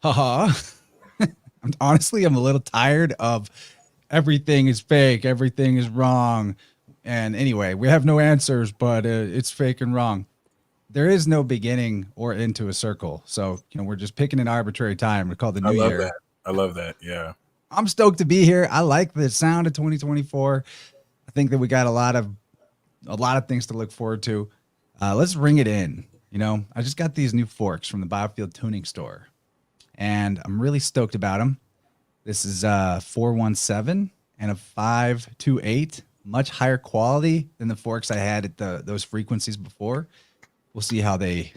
Haha. Honestly, I'm a little tired of everything is fake, everything is wrong. And anyway, we have no answers, but it's fake and wrong. There is no beginning or end to a circle. So, we're just picking an arbitrary time. We call the I new love year. that. I love that. Yeah. I'm stoked to be here. I like the sound of 2024. I think that we got a lot of things to look forward to. Let's ring it in. I just got these new forks from the Biofield Tuning Store, and I'm really stoked about them. This is 417 and a 528, much higher quality than the forks I had at those frequencies before. We'll see how they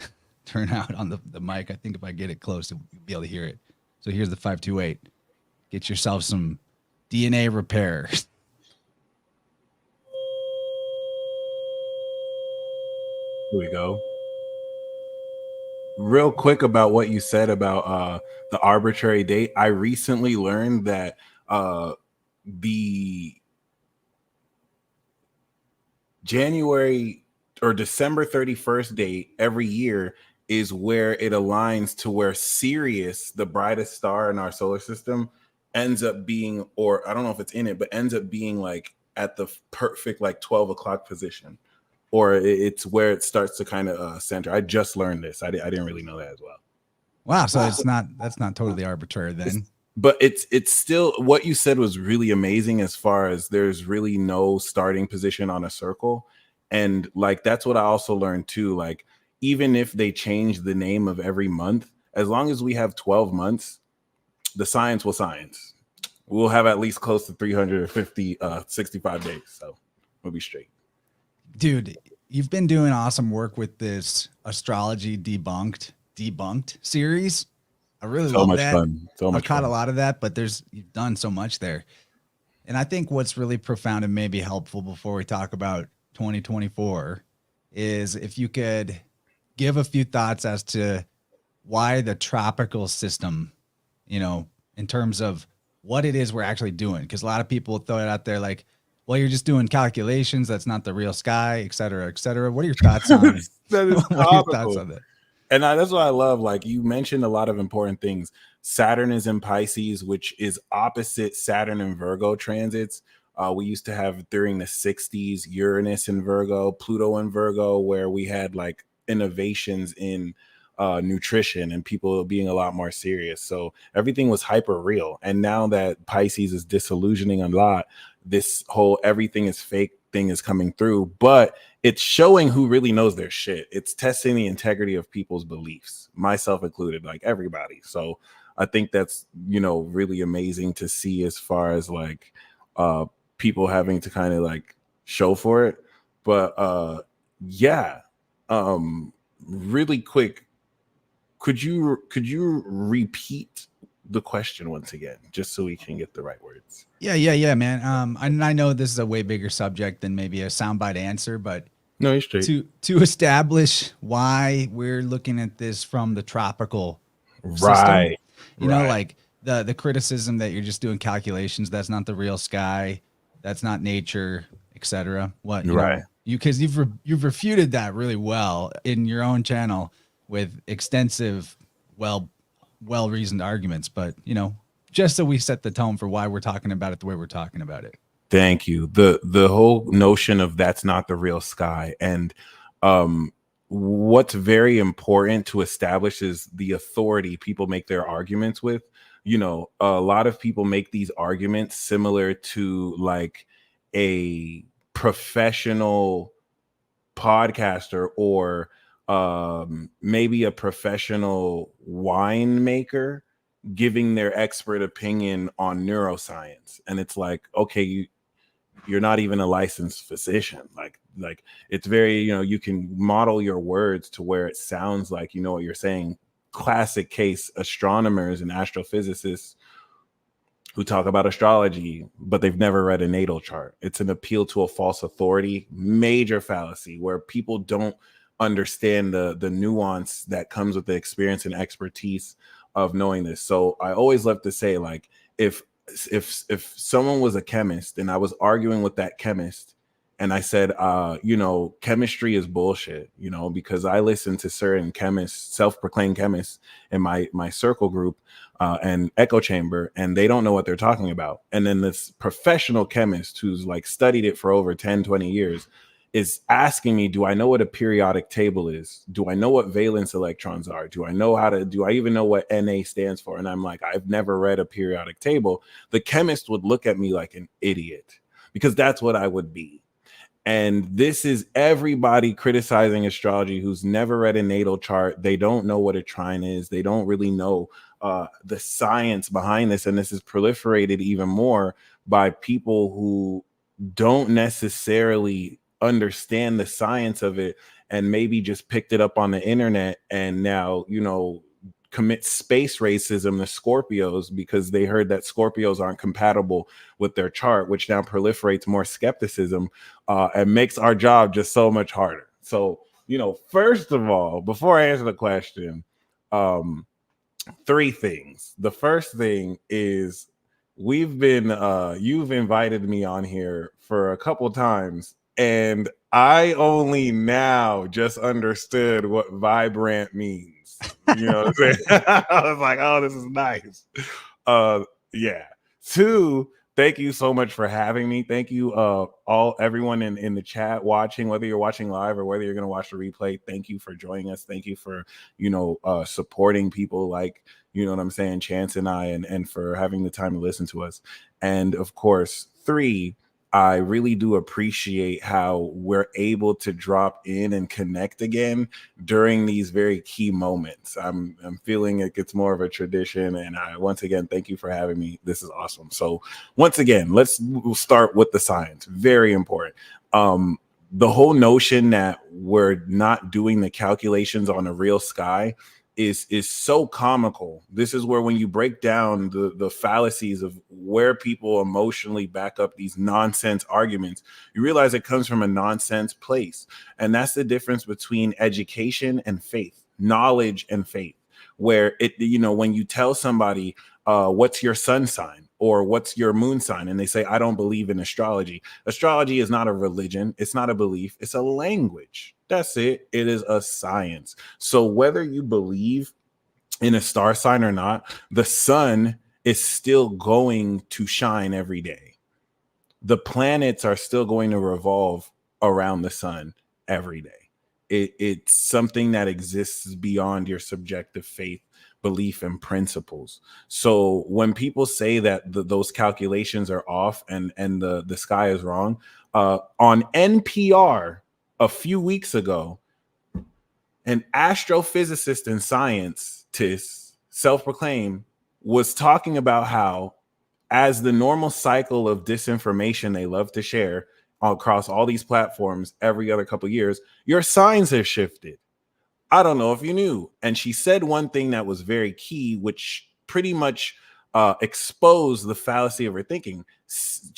turn out on the mic. I think if I get it close, you'll be able to hear it. So here's the 528. Get yourself some DNA repair. Here we go. Real quick about what you said about the arbitrary date. I recently learned that the January or December 31st date every year is where it aligns to where Sirius, the brightest star in our solar system, ends up being, or I don't know if it's in it, but ends up being like at the perfect like 12 o'clock position, or it's where it starts to kind of center. I just learned this. I didn't really know that as well. Wow, so that's not totally arbitrary then. But it's still, what you said was really amazing, as far as there's really no starting position on a circle. And like that's what I also learned too, like even if they change the name of every month, as long as we have 12 months, the science will science. We'll have at least close to 350 65 days, so we'll be straight. Dude, you've been doing awesome work with this Astrology Debunked series. I really So love much that. fun, so I've much caught a fun. lot of that, but you've done so much there. And I think what's really profound and maybe helpful before we talk about 2024 is if you could give a few thoughts as to why the tropical system, in terms of what it is we're actually doing. Because a lot of people throw it out there like, well, you're just doing calculations. That's not the real sky, et cetera, et cetera. What are your thoughts on That is what are your thoughts comical. on that? And that's what I love. Like you mentioned a lot of important things. Saturn is in Pisces, which is opposite Saturn and Virgo transits. We used to have during the 60s Uranus in Virgo, Pluto in Virgo, where we had like innovations in nutrition and people being a lot more serious. So everything was hyper real. And now that Pisces is disillusioning a lot, this whole everything is fake thing is coming through. But it's showing who really knows their shit. It's testing the integrity of people's beliefs, myself included, like everybody. So I think that's, really amazing to see, as far as like uh people having to kind of like show for it. But yeah. Really quick, could you repeat the question once again, just so we can get the right words? Yeah, man. I know this is a way bigger subject than maybe a soundbite answer, but No, you're straight. to establish why we're looking at this from the tropical system, Right. Right. like the criticism that you're just doing calculations, that's not the real sky, that's not nature, etc. What Right. because you've refuted that really well in your own channel with extensive, well reasoned arguments. But just so we set the tone for why we're talking about it the way we're talking about it. Thank you. The whole notion of that's not the real sky, and um what's very important to establish is the authority people make their arguments with. A lot of people make these arguments similar to like a professional podcaster, or maybe a professional winemaker giving their expert opinion on neuroscience. And it's like, okay, you're not even a licensed physician. Like it's very, you can model your words to where it sounds like you know what you're saying. Classic case, astronomers and astrophysicists who talk about astrology, but they've never read a natal chart. It's an appeal to a false authority, major fallacy, where people don't understand the nuance that comes with the experience and expertise of knowing this. So I always love to say, like, if someone was a chemist and I was arguing with that chemist, And I said, chemistry is bullshit, because I listen to certain chemists, self-proclaimed chemists in my circle group and echo chamber, and they don't know what they're talking about. And then this professional chemist who's like studied it for over 10, 20 years is asking me, do I know what a periodic table is? Do I know what valence electrons are? Do I even know what Na stands for? And I'm like, I've never read a periodic table. The chemist would look at me like an idiot, because that's what I would be. And this is everybody criticizing astrology who's never read a natal chart. They don't know what a trine is. They don't really know the science behind this. And this is proliferated even more by people who don't necessarily understand the science of it, and maybe just picked it up on the internet and now, commit space racism to Scorpios because they heard that Scorpios aren't compatible with their chart, which now proliferates more skepticism and makes our job just so much harder. So, first of all, before I answer the question, three things. The first thing is you've invited me on here for a couple times, and I only now just understood what vibrant means. You know what I'm saying? I was like, oh, this is nice. Yeah. Two, thank you so much for having me. Thank you, everyone in the chat watching, whether you're watching live or whether you're going to watch the replay. Thank you for joining us. Thank you for, supporting people like, what I'm saying, Chance and I, and for having the time to listen to us. And of course, three, I really do appreciate how we're able to drop in and connect again during these very key moments. I'm feeling it gets more of a tradition, and once again, thank you for having me. This is awesome. So once again, we'll start with the science. Very important. The whole notion that we're not doing the calculations on a real sky is so comical. This is where, when you break down the fallacies of where people emotionally back up these nonsense arguments, you realize it comes from a nonsense place. And that's the difference between education and faith, knowledge and faith, where when you tell somebody, what's your sun sign or what's your moon sign, and they say, I don't believe in astrology. Astrology is not a religion. It's not a belief. It's a language. That's it. It is a science. So whether you believe in a star sign or not, the sun is still going to shine every day. The planets are still going to revolve around the sun every day. It's something that exists beyond your subjective faith, belief, and principles. So when people say that those calculations are off and the sky is wrong, on NPR a few weeks ago, an astrophysicist and scientist, self-proclaimed, was talking about how, as the normal cycle of disinformation they love to share across all these platforms every other couple of years, your signs have shifted. I don't know if you knew. And she said one thing that was very key, which pretty much exposed the fallacy of her thinking,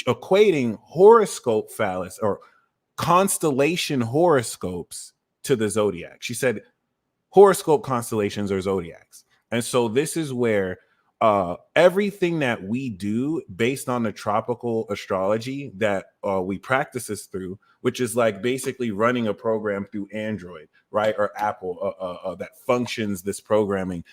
equating horoscope fallacy or constellation horoscopes to the zodiac. She said horoscope constellations are zodiacs. And so this is where everything that we do based on the tropical astrology that we practice this through, which is like basically running a program through Android, right, or Apple that functions this programming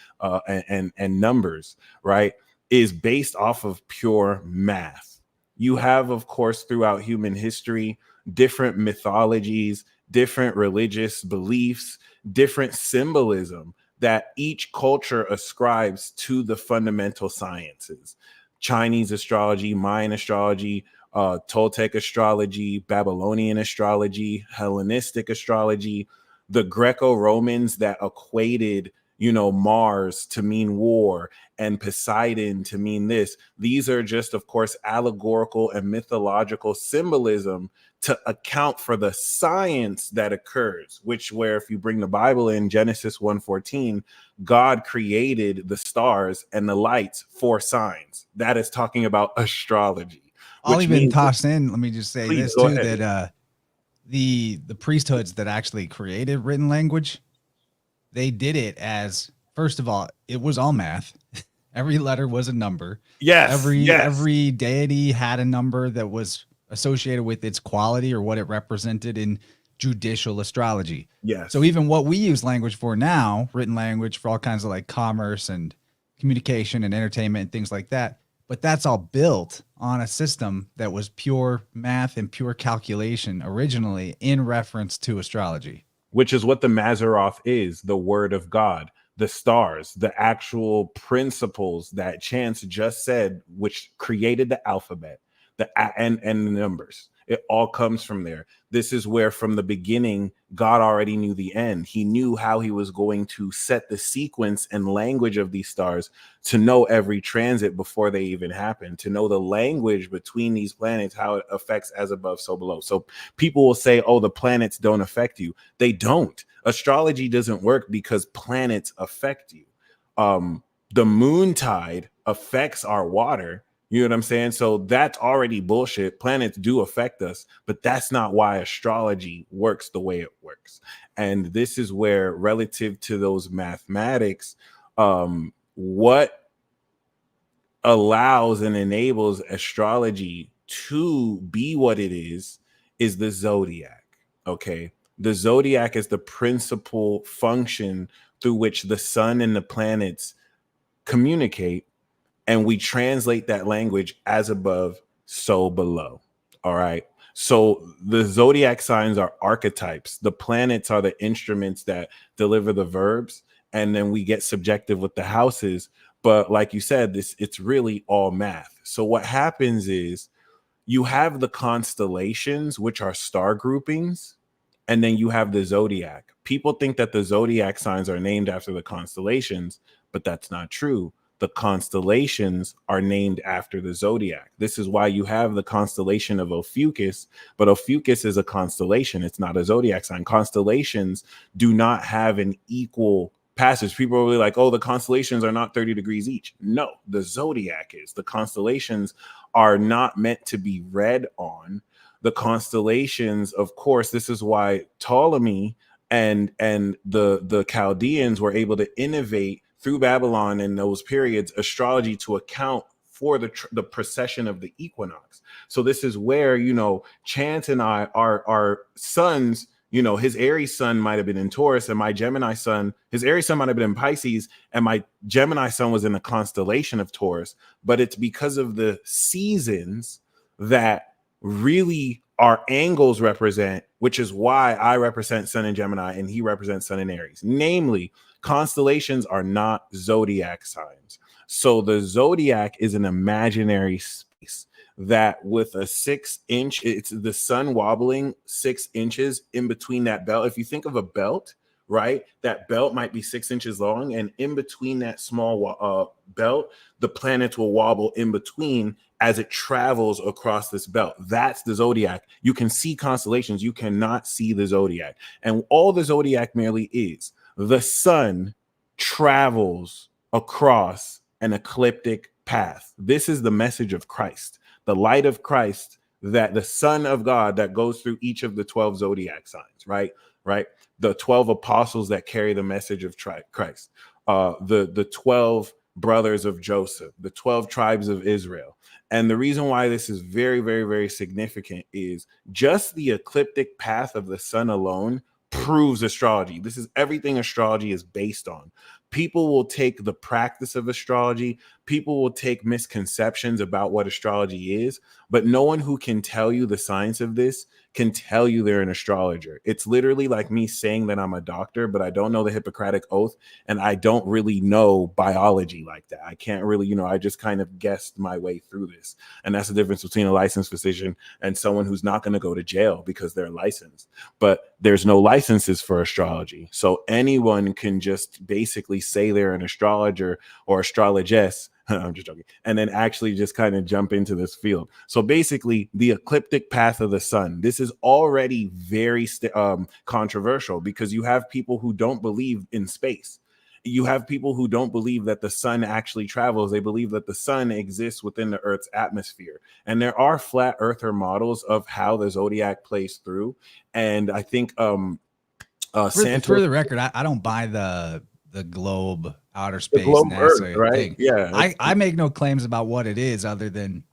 and numbers, right, is based off of pure math. You have, of course, throughout human history, different mythologies, different religious beliefs, different symbolism that each culture ascribes to the fundamental sciences. Chinese astrology, Mayan astrology, Toltec astrology, Babylonian astrology, Hellenistic astrology, the Greco-Romans that equated, Mars to mean war and Poseidon to mean this. These are just, of course, allegorical and mythological symbolism to account for the science that occurs, where if you bring the Bible in, Genesis 1:14, God created the stars and the lights for signs. That is talking about astrology. I'll even toss in, let me just say this too, ahead. that the priesthoods that actually created written language, they did it as, first of all, it was all math. Every letter was a number. Yes. Every deity had a number that was associated with its quality or what it represented in judicial astrology. Yes. So even what we use language for now, written language for all kinds of like commerce and communication and entertainment and things like that, but that's all built on a system that was pure math and pure calculation originally in reference to astrology. Which is what the Mazzaroth is, the word of God, the stars, the actual principles that Chance just said, which created the alphabet, and the numbers. It all comes from there. This is where from the beginning, God already knew the end. He knew how he was going to set the sequence and language of these stars to know every transit before they even happen, to know the language between these planets, how it affects as above, so below. So people will say, oh, the planets don't affect you. They don't. Astrology doesn't work because planets affect you. The moon tide affects our water. You know what I'm saying? So that's already bullshit. Planets do affect us, but that's not why astrology works the way it works. And this is where, relative to those mathematics, what allows and enables astrology to be what it is the zodiac. Okay. The zodiac is the principal function through which the sun and the planets communicate, and we translate that language as above, so below. All right. So the zodiac signs are archetypes. The planets are the instruments that deliver the verbs, and then we get subjective with the houses. But like you said, it's really all math. So what happens is you have the constellations, which are star groupings, and then you have the zodiac. People think that the zodiac signs are named after the constellations, but that's not true. The constellations are named after the zodiac. This is why you have the constellation of Ophiuchus, but Ophiuchus is a constellation. It's not a zodiac sign. Constellations do not have an equal passage. People are really like, oh, the constellations are not 30 degrees each. No, the zodiac is. The constellations are not meant to be read on. The constellations, of course, this is why Ptolemy and the Chaldeans were able to innovate through Babylon in those periods, astrology to account for the precession of the equinox. So this is where, Chance and I, our sons, his Aries sun might have been in Taurus, and my Gemini sun, his Aries sun might have been in Pisces, and my Gemini sun was in the constellation of Taurus. But it's because of the seasons that really our angles represent, which is why I represent sun in Gemini and he represents sun in Aries. Namely, constellations are not zodiac signs. So the zodiac is an imaginary space that with a 6-inch, it's the sun wobbling 6 inches in between that belt. If you think of a belt, right, that belt might be 6 inches long, and in between that small belt, the planets will wobble in between as it travels across this belt. That's the zodiac. You can see constellations, you cannot see the zodiac. And all the zodiac merely is, the sun travels across an ecliptic path. This is the message of Christ, the light of Christ, that the Son of God that goes through each of the 12 zodiac signs, right? The 12 apostles that carry the message of Christ, the 12 brothers of Joseph, the 12 tribes of Israel. And the reason why this is very, very, very significant is just the ecliptic path of the sun alone proves astrology. This is everything astrology is based on. People will take the practice of astrology. People will take misconceptions about what astrology is, but no one who can tell you the science of this can tell you they're an astrologer. It's literally like me saying that I'm a doctor, but I don't know the Hippocratic Oath, and I don't really know biology like that. I can't really, I just kind of guessed my way through this. And that's the difference between a licensed physician and someone who's not going to go to jail because they're licensed. But there's no licenses for astrology. So anyone can just basically say they're an astrologer or astrologess. I'm just joking. And then actually just kind of jump into this field. So basically, the ecliptic path of the sun, this is already very controversial because you have people who don't believe in space. You have people who don't believe that the sun actually travels. They believe that the sun exists within the Earth's atmosphere. And there are flat earther models of how the zodiac plays through. And I think for the record, I don't buy the globe, outer space, NASA Earth, right? thing. Yeah. I make no claims about what it is other than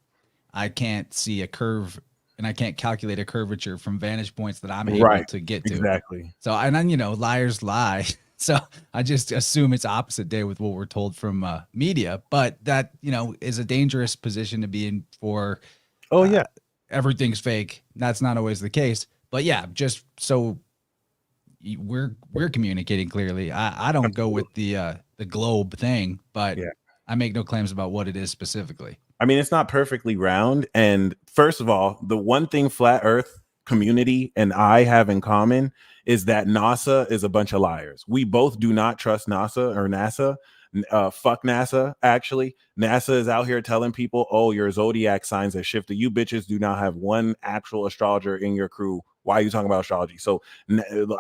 I can't see a curve and I can't calculate a curvature from vantage points that I'm able Right. to get to. Exactly. So, and then, you know, liars lie. So I just assume it's opposite day with what we're told from media, but that, you know, is a dangerous position to be in for Oh yeah. everything's fake. That's not always the case. But yeah, just so we're communicating clearly. I don't go with the globe thing, but Yeah. I make no claims about what it is specifically. I mean, it's not perfectly round. And first of all, the one thing flat Earth community and I have in common is that NASA is a bunch of liars. We both do not trust NASA or NASA. Fuck NASA. Actually, NASA is out here telling people, "Oh, your zodiac signs have shifted." You bitches do not have one actual astrologer in your crew. Why are you talking about astrology? So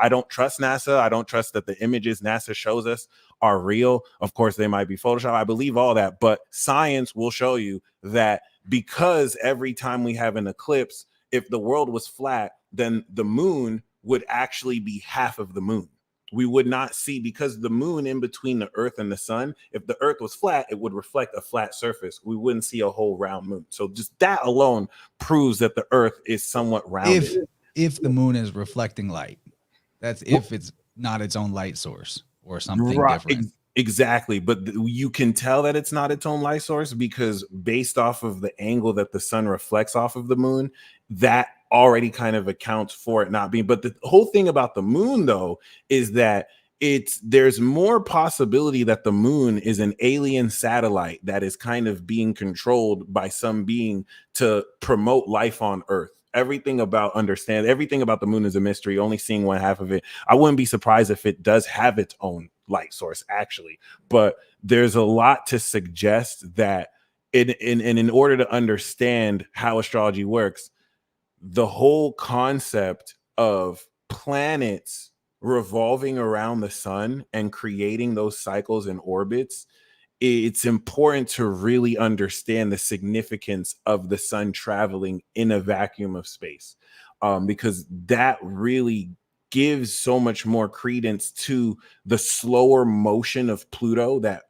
I don't trust NASA. I don't trust that the images NASA shows us are real. Of course, they might be Photoshop. I believe all that, but science will show you that because every time we have an eclipse, if the world was flat, then the moon would actually be half of the moon. We would not see, because the moon in between the earth and the sun, if the earth was flat, it would reflect a flat surface. We wouldn't see a whole round moon. So just that alone proves that the earth is somewhat rounded. If the moon is reflecting light, that's if it's not its own light source or something different. Exactly. But you can tell that it's not its own light source because based off of the angle that the sun reflects off of the moon, that already kind of accounts for it not being. But the whole thing about the moon, though, is that there's more possibility that the moon is an alien satellite that is kind of being controlled by some being to promote life on Earth. Everything about the moon is a mystery, only seeing one half of it. I wouldn't be surprised if it does have its own light source, actually. But there's a lot to suggest that in order to understand how astrology works, the whole concept of planets revolving around the sun and creating those cycles and orbits, it's important to really understand the significance of the sun traveling in a vacuum of space, because that really gives so much more credence to the slower motion of Pluto that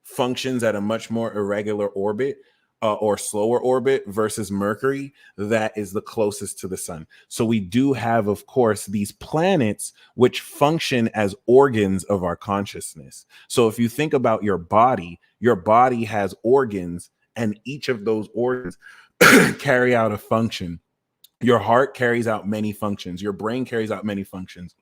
functions at a much more irregular orbit, or slower orbit, versus Mercury that is the closest to the sun. So we do have, of course, these planets which function as organs of our consciousness. So if you think about your body has organs, and each of those organs carry out a function. Your heart carries out many functions. Your brain carries out many functions.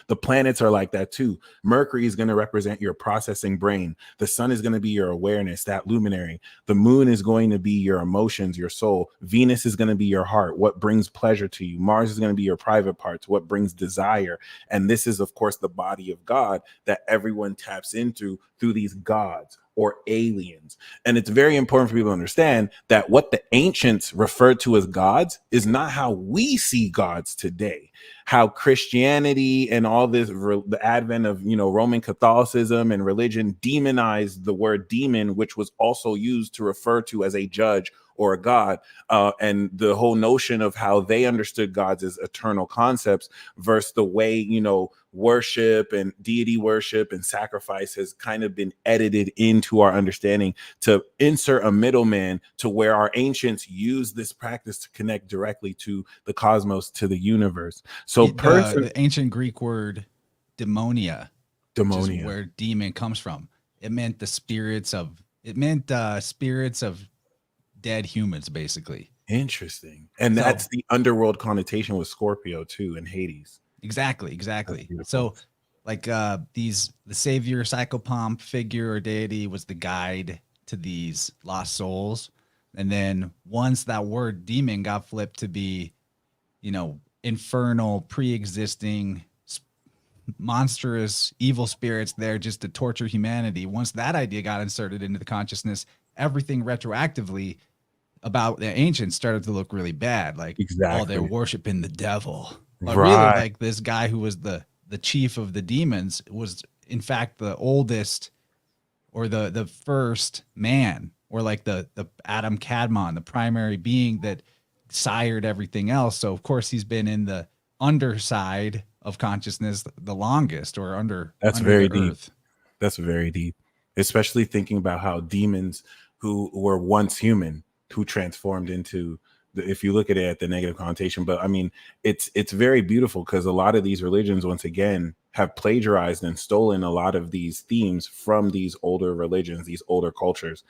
The planets are like that too. Mercury is going to represent your processing brain. The sun is going to be your awareness, that luminary. The moon is going to be your emotions, your soul. Venus is going to be your heart, what brings pleasure to you. Mars is going to be your private parts, what brings desire. And this is, of course, the body of God that everyone taps into through these gods or aliens. And it's very important for people to understand that what the ancients referred to as gods is not how we see gods today. How Christianity and all this, the advent of, Roman Catholicism and religion, demonized the word demon, which was also used to refer to as a judge or a god, and the whole notion of how they understood gods as eternal concepts versus the way, worship and deity worship and sacrifice has kind of been edited into our understanding to insert a middleman to where our ancients used this practice to connect directly to the cosmos, to the universe. So the ancient Greek word demonia, which is demonia, where demon comes from. It meant spirits of dead humans, basically. interesting. And that's the underworld connotation with Scorpio too, and Hades. Exactly. So like the savior psychopomp figure or deity was the guide to these lost souls. And then once that word demon got flipped to be, infernal, pre-existing, monstrous, evil spirits there just to torture humanity. Once that idea got inserted into the consciousness, everything retroactively about the ancients started to look really bad. Like, exactly. oh, they're worshiping the devil. But right. Really, like this guy who was the chief of the demons was in fact the oldest or the first man, or like the Adam Kadmon, the primary being that sired everything else. So of course he's been in the underside of consciousness the longest, or under very the deep. earth. That's very deep, especially thinking about how demons who were once human, who transformed into if you look at it at the negative connotation. But I mean, it's very beautiful because a lot of these religions, once again, have plagiarized and stolen a lot of these themes from these older religions, these older cultures,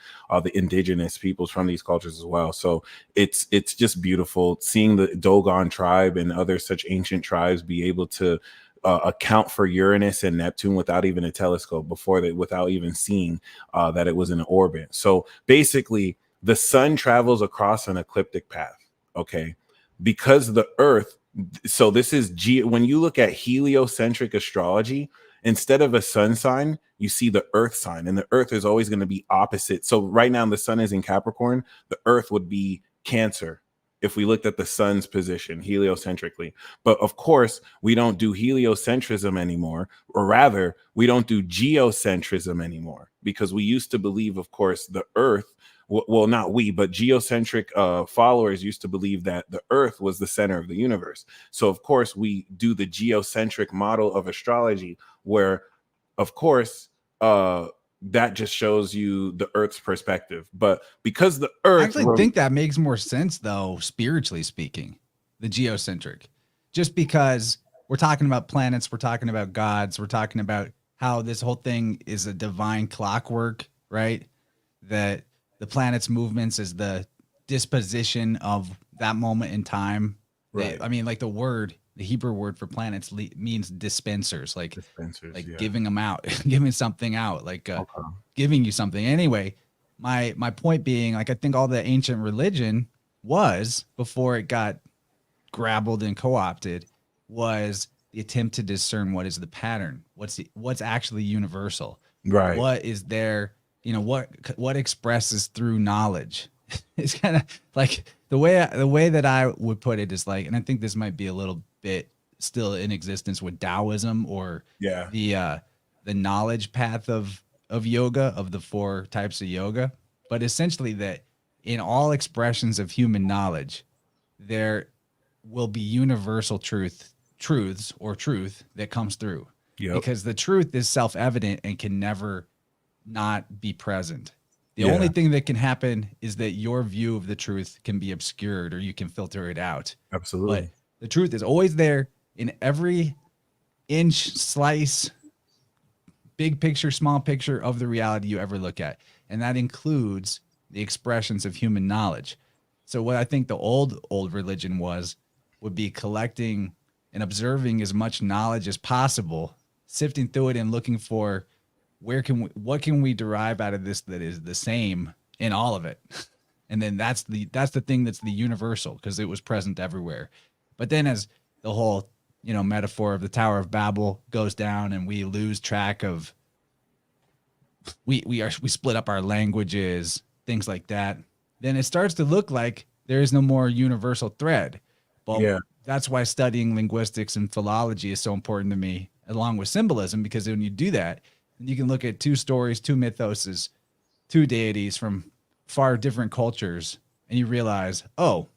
the indigenous peoples from these cultures as well. So it's just beautiful seeing the Dogon tribe and other such ancient tribes be able to account for Uranus and Neptune without even a telescope, without even seeing that it was in orbit. So basically, the sun travels across an ecliptic path. Okay, because the Earth. So this is when you look at heliocentric astrology, instead of a sun sign, you see the Earth sign, and the Earth is always going to be opposite. So right now the sun is in Capricorn, the Earth would be Cancer if we looked at the sun's position heliocentrically. But of course, we don't do heliocentrism anymore, or rather, we don't do geocentrism anymore, because we used to believe, of course, the Earth. Well, not we, but geocentric followers used to believe that the Earth was the center of the universe. So, of course, we do the geocentric model of astrology, where, of course, that just shows you the Earth's perspective. But because the Earth, I actually think that makes more sense, though, spiritually speaking, the geocentric, just because we're talking about planets, we're talking about gods, we're talking about how this whole thing is a divine clockwork, right? That the planet's movements is the disposition of that moment in time. right? I mean, like the Hebrew word for planets means dispensers, Dispensers, like yeah. giving them out, giving something out, like Okay. giving you something. Anyway, my point being, like, I think all the ancient religion was, before it got grabbled and co-opted, was the attempt to discern what is the pattern, what's actually universal, Right. what is there, what expresses through knowledge. It's kind of like the way that I would put it is like, and I think this might be a little bit still in existence with Taoism, or Yeah. the knowledge path of yoga, of the four types of yoga, but essentially that in all expressions of human knowledge, there will be universal truths or truth that comes through, Yep. because the truth is self-evident and can never not be present. The Yeah. only thing that can happen is that your view of the truth can be obscured, or you can filter it out. But Absolutely. the truth is always there in every inch, slice, big picture, small picture of the reality you ever look at. And that includes the expressions of human knowledge. So what I think the old religion would be collecting and observing as much knowledge as possible, sifting through it and looking for what can we derive out of this that is the same in all of it. And then that's the thing that's the universal, because it was present everywhere. But then as the whole, metaphor of the Tower of Babel goes down and we lose track of, we split up our languages, things like that, then it starts to look like there is no more universal thread. But Yeah. that's why studying linguistics and philology is so important to me, along with symbolism, because when you do that, you can look at two stories, two mythoses, two deities from far different cultures, and you realize, oh,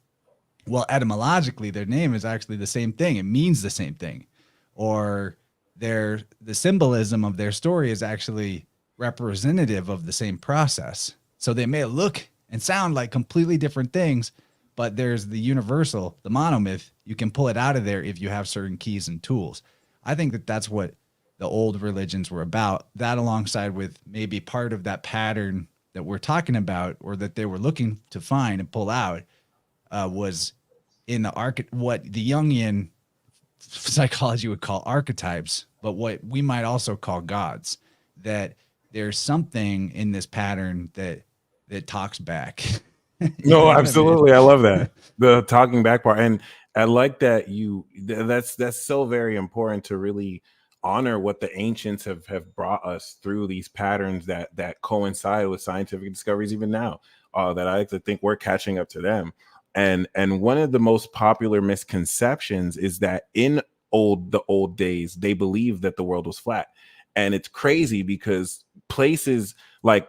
well, etymologically, their name is actually the same thing. It means the same thing. Or the symbolism of their story is actually representative of the same process. So they may look and sound like completely different things, but there's the universal, the monomyth. You can pull it out of there if you have certain keys and tools. I think that that's what the old religions were about. That, alongside with maybe part of that pattern that we're talking about, or that they were looking to find and pull out, was in what the Jungian psychology would call archetypes, but what we might also call gods. That there's something in this pattern that talks back. No, I mean? absolutely. I love that. The talking back part. And I like that that's so very important to really honor what the ancients have brought us through these patterns that coincide with scientific discoveries even now. That I like to think we're catching up to them. And one of the most popular misconceptions is that in the old days, they believed that the world was flat. And it's crazy because places like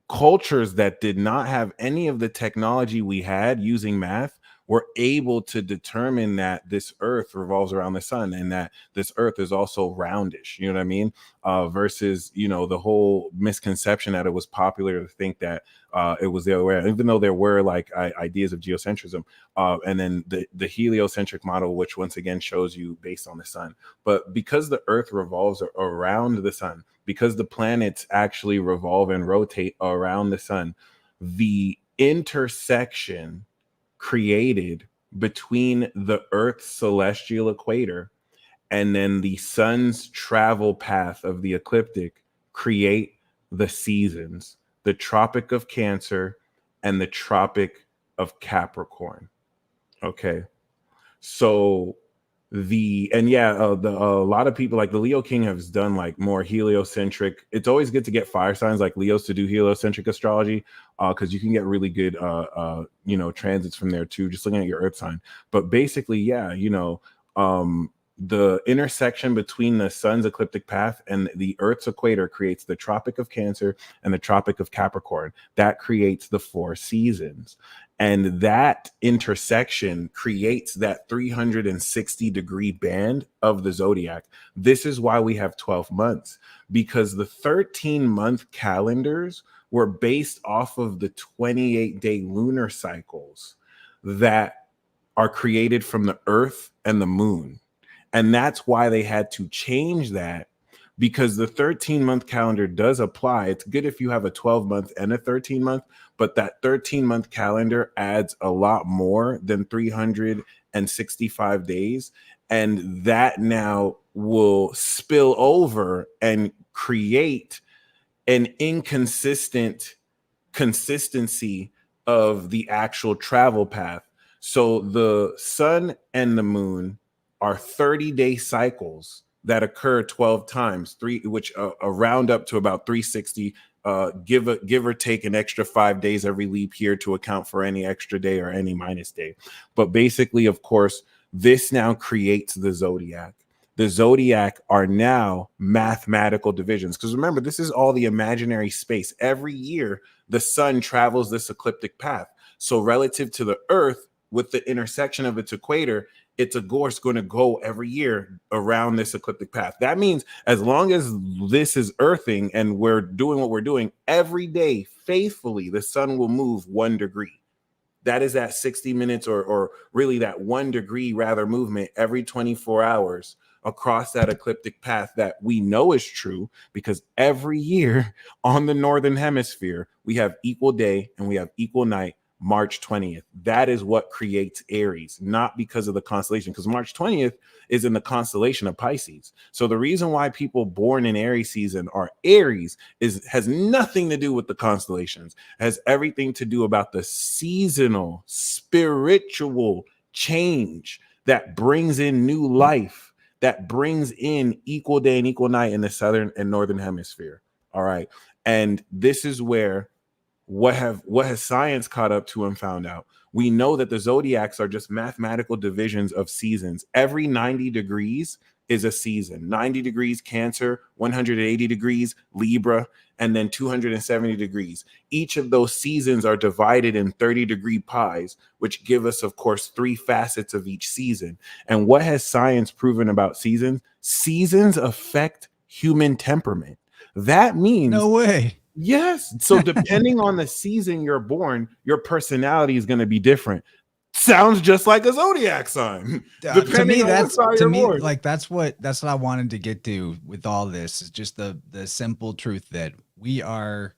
cultures that did not have any of the technology we had using math we're able to determine that this earth revolves around the sun and that this earth is also roundish, you know what I mean? Versus, you know, the whole misconception that it was popular to think that it was the other way, even though there were like ideas of geocentrism, and then the heliocentric model, which once again shows you based on the sun. But because the earth revolves around the sun, because the planets actually revolve and rotate around the sun, the intersection created between the Earth's celestial equator and then the sun's travel path of the ecliptic create the seasons, the Tropic of Cancer and the Tropic of Capricorn. Okay. So a lot of people like the Leo King has done like more heliocentric. It's always good to get fire signs like Leos to do heliocentric astrology, because you can get really good transits from there too, just looking at your earth sign. But basically, the intersection between the sun's ecliptic path and the earth's equator creates the Tropic of Cancer and the Tropic of Capricorn. That creates the 4 seasons. And that intersection creates that 360-degree band of the zodiac. This is why we have 12 months, because the 13-month calendars were based off of the 28-day lunar cycles that are created from the earth and the moon. And that's why they had to change that, because the 13-month calendar does apply. It's good if you have a 12-month and a 13-month, but that 13-month calendar adds a lot more than 365 days. And that now will spill over and create an inconsistent consistency of the actual travel path. So the sun and the moon are 30-day cycles that occur 12 times, which round up to about 360, give or take an extra 5 days every leap year to account for any extra day or any minus day. But basically, of course, this now creates the zodiac. The zodiac are now mathematical divisions, because remember, this is all the imaginary space. Every year, the sun travels this ecliptic path. So relative to the earth, with the intersection of its equator, it's of course going to go every year around this ecliptic path. That means as long as this is earthing and we're doing what we're doing every day faithfully, the sun will move 1 degree. That is that 60 minutes or really that 1 degree rather movement every 24 hours across that ecliptic path that we know is true, because every year on the northern hemisphere, we have equal day and we have equal night. March 20th. That is what creates Aries, not because of the constellation, because March 20th is in the constellation of Pisces. So the reason why people born in Aries season are Aries has nothing to do with the constellations. It has everything to do about the seasonal spiritual change that brings in new life, that brings in equal day and equal night in the southern and northern hemisphere. All right. And this is where what has science caught up to and found out? We know that the zodiacs are just mathematical divisions of seasons. Every 90 degrees is a season. 90 degrees Cancer, 180 degrees Libra, and then 270 degrees. Each of those seasons are divided in 30-degree pies, which give us, of course, 3 facets of each season. And what has science proven about seasons? Seasons affect human temperament. That means No way. yes. So depending on the season you're born, your personality is going to be different. Sounds just like a zodiac sign. To me, that's what I wanted to get to with all this, is just the simple truth that we are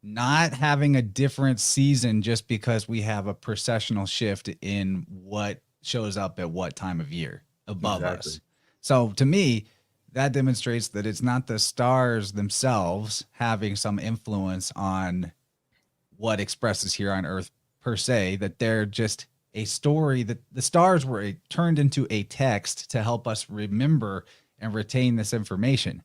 not having a different season just because we have a precessional shift in what shows up at what time of year above us. So to me, that demonstrates that it's not the stars themselves having some influence on what expresses here on Earth per se, that they're just a story, that the stars were turned into a text to help us remember and retain this information.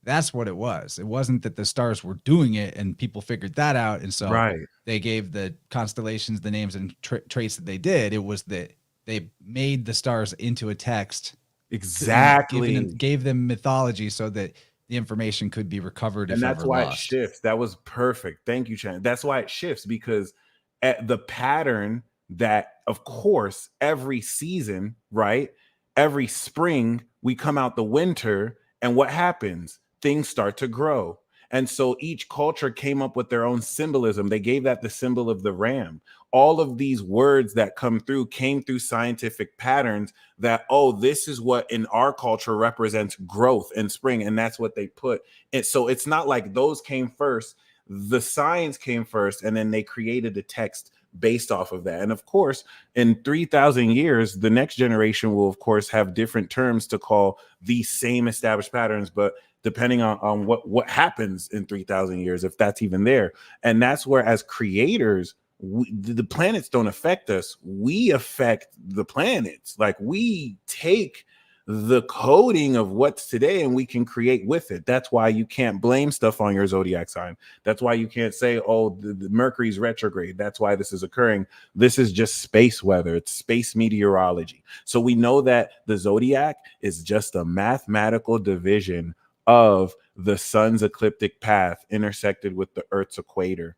That's what it was. It wasn't that the stars were doing it and people figured that out. And so they gave the constellations the names and traits that they did. It was that they made the stars into a text. Exactly. Gave them mythology so that the information could be recovered. And that's why it shifts. That was perfect. Thank you, Chan. That's why it shifts, because the pattern that, of course, every season, right? Every spring, we come out the winter, and what happens? Things start to grow. And so each culture came up with their own symbolism. They gave that the symbol of the ram. All of these words that come through came through scientific patterns that, oh, this is what in our culture represents growth and spring. And that's what they put. And so it's not like those came first. The science came first, and then they created a text based off of that. And of course, in 3,000 years, the next generation will, of course, have different terms to call these same established patterns, but depending on what happens in 3,000 years, if that's even there. And that's where, as creators, the planets don't affect us. We affect the planets. Like, we take the coding of what's today and we can create with it. That's why you can't blame stuff on your zodiac sign. That's why you can't say, oh, the Mercury's retrograde. That's why this is occurring. This is just space weather. It's space meteorology. So we know that the zodiac is just a mathematical division of the sun's ecliptic path intersected with the Earth's equator.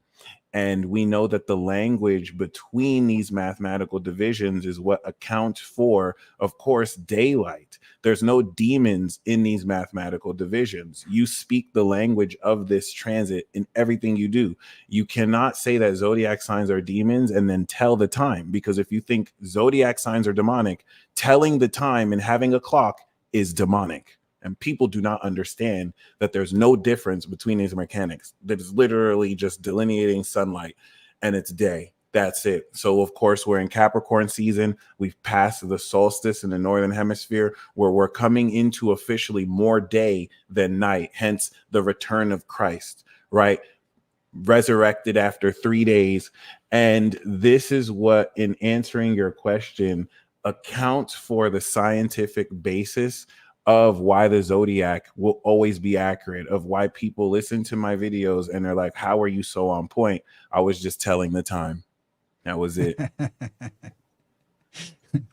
And we know that the language between these mathematical divisions is what accounts for, of course, daylight. There's no demons in these mathematical divisions. You speak the language of this transit in everything you do. You cannot say that zodiac signs are demons and then tell the time, because if you think zodiac signs are demonic, telling the time and having a clock is demonic. And people do not understand that there's no difference between these mechanics. That is literally just delineating sunlight and it's day. That's it. So, of course, we're in Capricorn season. We've passed the solstice in the northern hemisphere, where we're coming into officially more day than night, hence the return of Christ, right? Resurrected after 3 days. And this is what, in answering your question, accounts for the scientific basis of why the zodiac will always be accurate, of why people listen to my videos and they're like, how are you so on point? I was just telling the time. That was it.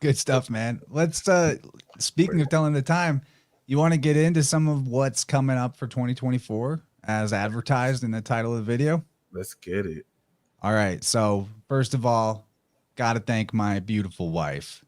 Good stuff, man. Let's speaking of telling the time, you want to get into some of what's coming up for 2024 as advertised in the title of the video? Let's get it. All right. So first of all, got to thank my beautiful wife,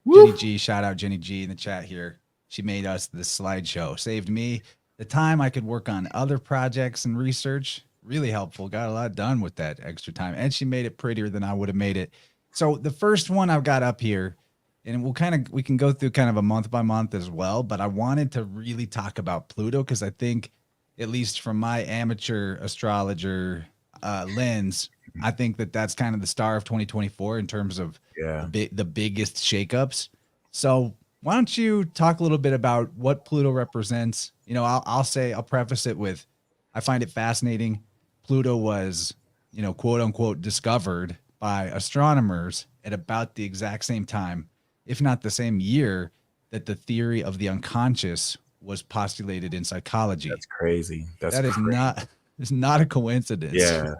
Woo! Jenny G. Shout out Jenny G in the chat here. She made us this slideshow, saved me the time I could work on other projects and research. Really helpful. Got a lot done with that extra time. And she made it prettier than I would have made it. So the first one I've got up here, and we can go through kind of a month by month as well, but I wanted to really talk about Pluto because I think, at least from my amateur astrologer lens, I think that that's kind of the star of 2024 in terms of the biggest shakeups. So why don't you talk a little bit about what Pluto represents? You know, I'll preface it with, I find it fascinating. Pluto was, you know, quote unquote, discovered by astronomers at about the exact same time, if not the same year, that the theory of the unconscious was postulated in psychology. That's crazy. It's not a coincidence. Yeah.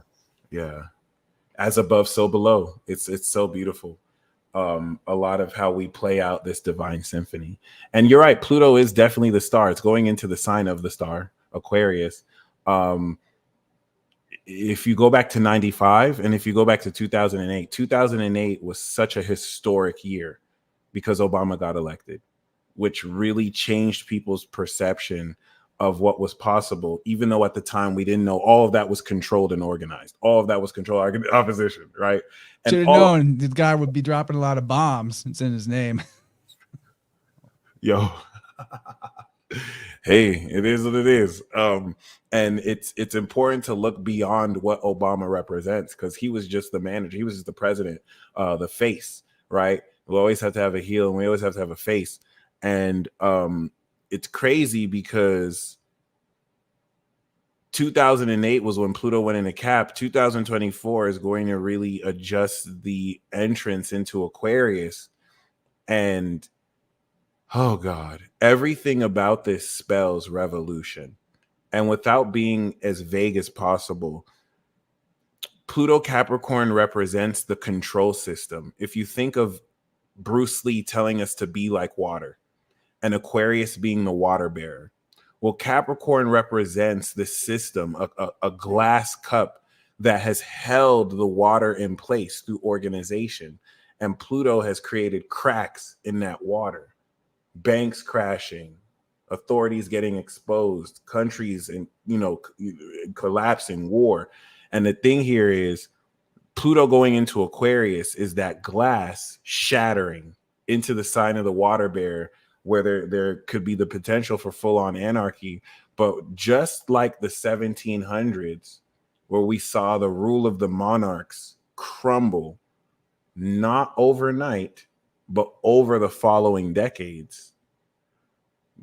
Yeah. As above, so below. It's so beautiful. A lot of how we play out this divine symphony. And you're right, Pluto is definitely the star. It's going into the sign of the star, Aquarius. If you go back to 95 and if you go back to 2008 was such a historic year because Obama got elected, which really changed people's perception of what was possible, even though at the time we didn't know all of that was controlled and organized. All of that was controlled opposition, right? And should have known the guy would be dropping a lot of bombs. It's in his name. Yo. Hey, it is what it is. And it's important to look beyond what Obama represents, because he was just the manager. He was just the president, the face, right? We always have to have a heel and we always have to have a face. And it's crazy because 2008 was when Pluto went into Cap. 2024 is going to really adjust the entrance into Aquarius. And oh God, everything about this spells revolution. And without being as vague as possible, Pluto Capricorn represents the control system. If you think of Bruce Lee telling us to be like water, and Aquarius being the water bearer. Well, Capricorn represents the system, a glass cup that has held the water in place through organization. And Pluto has created cracks in that water, banks crashing, authorities getting exposed, countries and collapsing, war. And the thing here is Pluto going into Aquarius is that glass shattering into the sign of the water bear, where there could be the potential for full-on anarchy. But just like the 1700s, where we saw the rule of the monarchs crumble, not overnight, but over the following decades,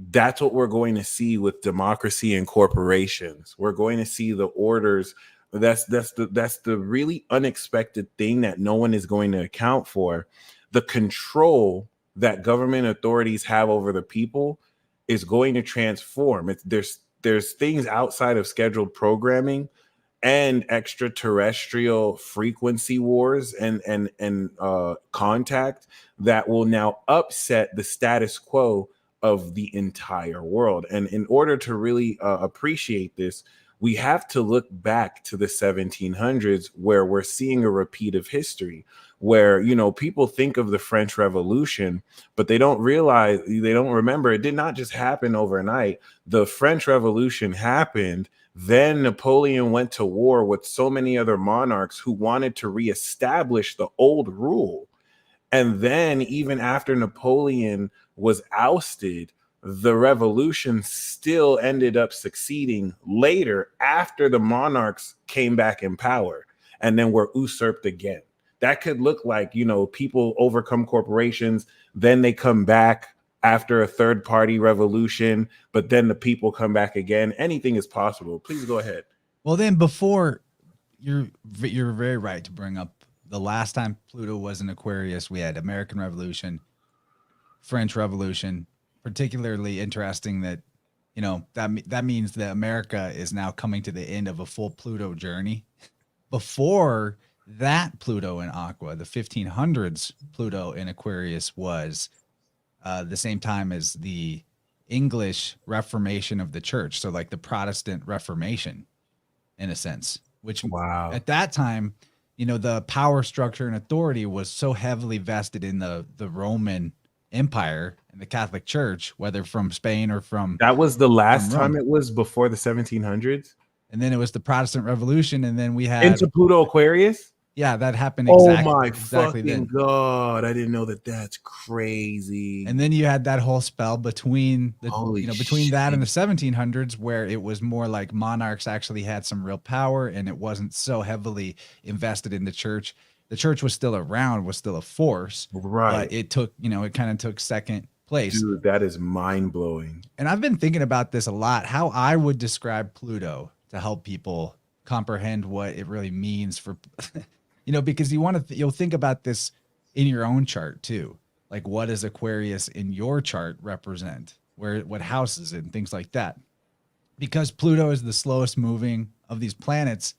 that's what we're going to see with democracy and corporations. We're going to see the orders. That's the really unexpected thing that no one is going to account for. The control that government authorities have over the people is going to transform. There's things outside of scheduled programming and extraterrestrial frequency wars and contact that will now upset the status quo of the entire world. And in order to really appreciate this, we have to look back to the 1700s, where we're seeing a repeat of history, where, people think of the French Revolution, but they don't remember it did not just happen overnight. The French Revolution happened, then Napoleon went to war with so many other monarchs who wanted to reestablish the old rule. And then even after Napoleon was ousted, the revolution still ended up succeeding later after the monarchs came back in power and then were usurped again. That could look like, people overcome corporations, then they come back after a third party revolution, but then the people come back again. Anything is possible. Please go ahead. Well, then before you're very right to bring up the last time Pluto was in Aquarius, we had American Revolution, French Revolution. Particularly interesting that, that means that America is now coming to the end of a full Pluto journey. Before that, Pluto in Aqua, the 1500s Pluto in Aquarius was the same time as the English Reformation of the church. So like the Protestant Reformation, in a sense, which at that time, the power structure and authority was so heavily vested in the Roman Empire and the Catholic Church, whether from Spain or from that was the last time it was before the 1700s. And then it was the Protestant Revolution, and then we had into Pluto Aquarius. Yeah, that happened exactly fucking then. God, I didn't know that. That's crazy. And then you had that whole spell between between that and the 1700s, where it was more like monarchs actually had some real power, and it wasn't so heavily invested in the church. The church was still around, was still a force, right? But it took, it kind of took second place. Dude, that is mind blowing. And I've been thinking about this a lot, how I would describe Pluto to help people comprehend what it really means for, because you'll think about this in your own chart too. Like, what does Aquarius in your chart represent? What houses and things like that? Because Pluto is the slowest moving of these planets,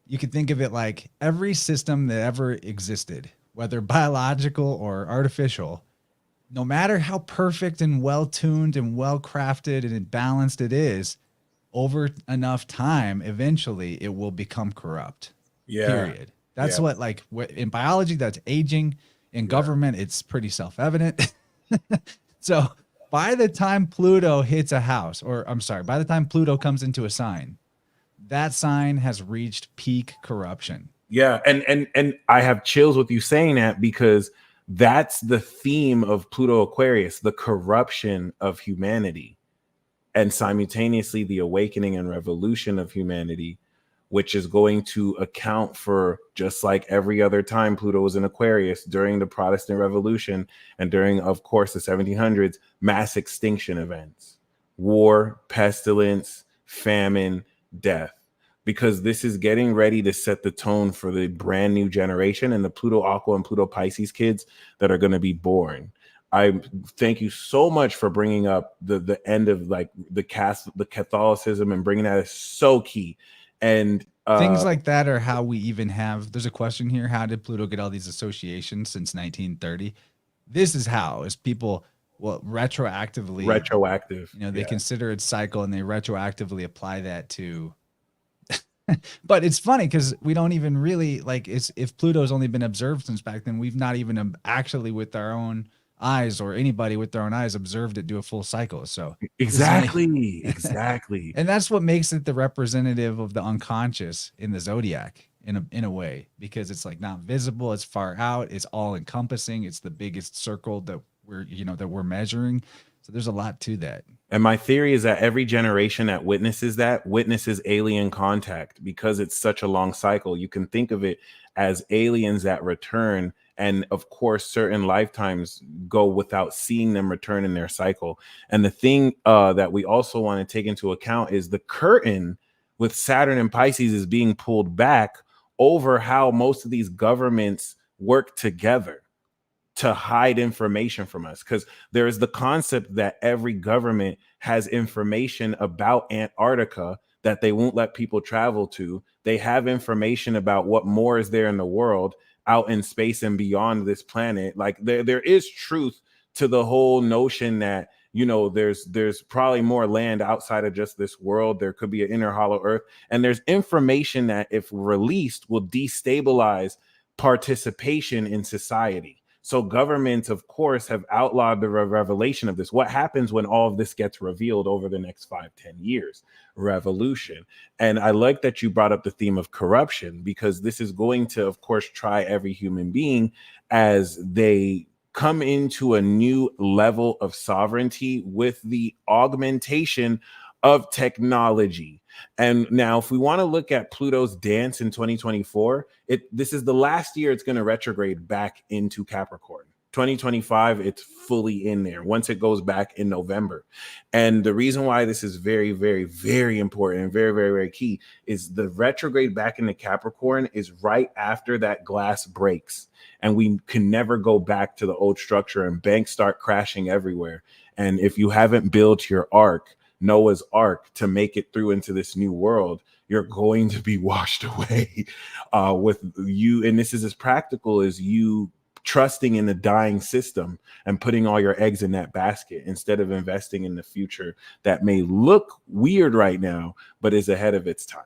you could think of it like every system that ever existed, whether biological or artificial, no matter how perfect and well-tuned and well-crafted and balanced it is, over enough time, eventually it will become corrupt. Yeah. Period. That's what in biology, that's aging. In government, it's pretty self-evident. So by the time Pluto hits a house, by the time Pluto comes into a sign, that sign has reached peak corruption. Yeah, and I have chills with you saying that, because that's the theme of Pluto Aquarius, the corruption of humanity, and simultaneously the awakening and revolution of humanity, which is going to account for, just like every other time Pluto was in Aquarius, during the Protestant Revolution and during, of course, the 1700s, mass extinction events, war, pestilence, famine, death, because this is getting ready to set the tone for the brand new generation and the Pluto Aqua and Pluto Pisces kids that are going to be born. I thank you so much for bringing up the end of the Catholicism, and bringing that is so key. And things like that are how we even have, there's a question here, how did Pluto get all these associations since 1930? This is how, is people retroactively, retroactive, they consider its cycle, and they retroactively apply that to But it's funny because we don't even really like it's if Pluto's only been observed since back then, we've not even actually with our own eyes or anybody with their own eyes observed it do a full cycle. So this may Exactly, exactly. and that's what makes it the representative of the unconscious in the zodiac in a way because it's like not visible, it's far out, it's all encompassing, it's the biggest circle that we're measuring. So there's a lot to that. And my theory is that every generation that witnesses that witnesses alien contact because it's such a long cycle. You can think of it as aliens that return. And of course, certain lifetimes go without seeing them return in their cycle. And the thing that we also want to take into account is the curtain with Saturn and Pisces is being pulled back over how most of these governments work together to hide information from us, because there is the concept that every government has information about Antarctica that they won't let people travel to. They have information about what more is there in the world out in space and beyond this planet. Like there is truth to the whole notion that there's probably more land outside of just this world. There could be an inner hollow earth, and there's information that if released will destabilize participation in society. So governments, of course, have outlawed the revelation of this. What happens when all of this gets revealed over the next 5-10 years? Revolution. And I like that you brought up the theme of corruption, because this is going to, of course, try every human being as they come into a new level of sovereignty with the augmentation of technology. And now, if we want to look at Pluto's dance in 2024, this is the last year it's going to retrograde back into Capricorn. 2025, it's fully in there once it goes back in November. And the reason why this is very, very, very important and very, very, very key is the retrograde back into Capricorn is right after that glass breaks. And we can never go back to the old structure, and banks start crashing everywhere. And if you haven't built your ark, Noah's Ark, to make it through into this new world, you're going to be washed away with you. And this is as practical as you trusting in the dying system and putting all your eggs in that basket instead of investing in the future that may look weird right now, but is ahead of its time.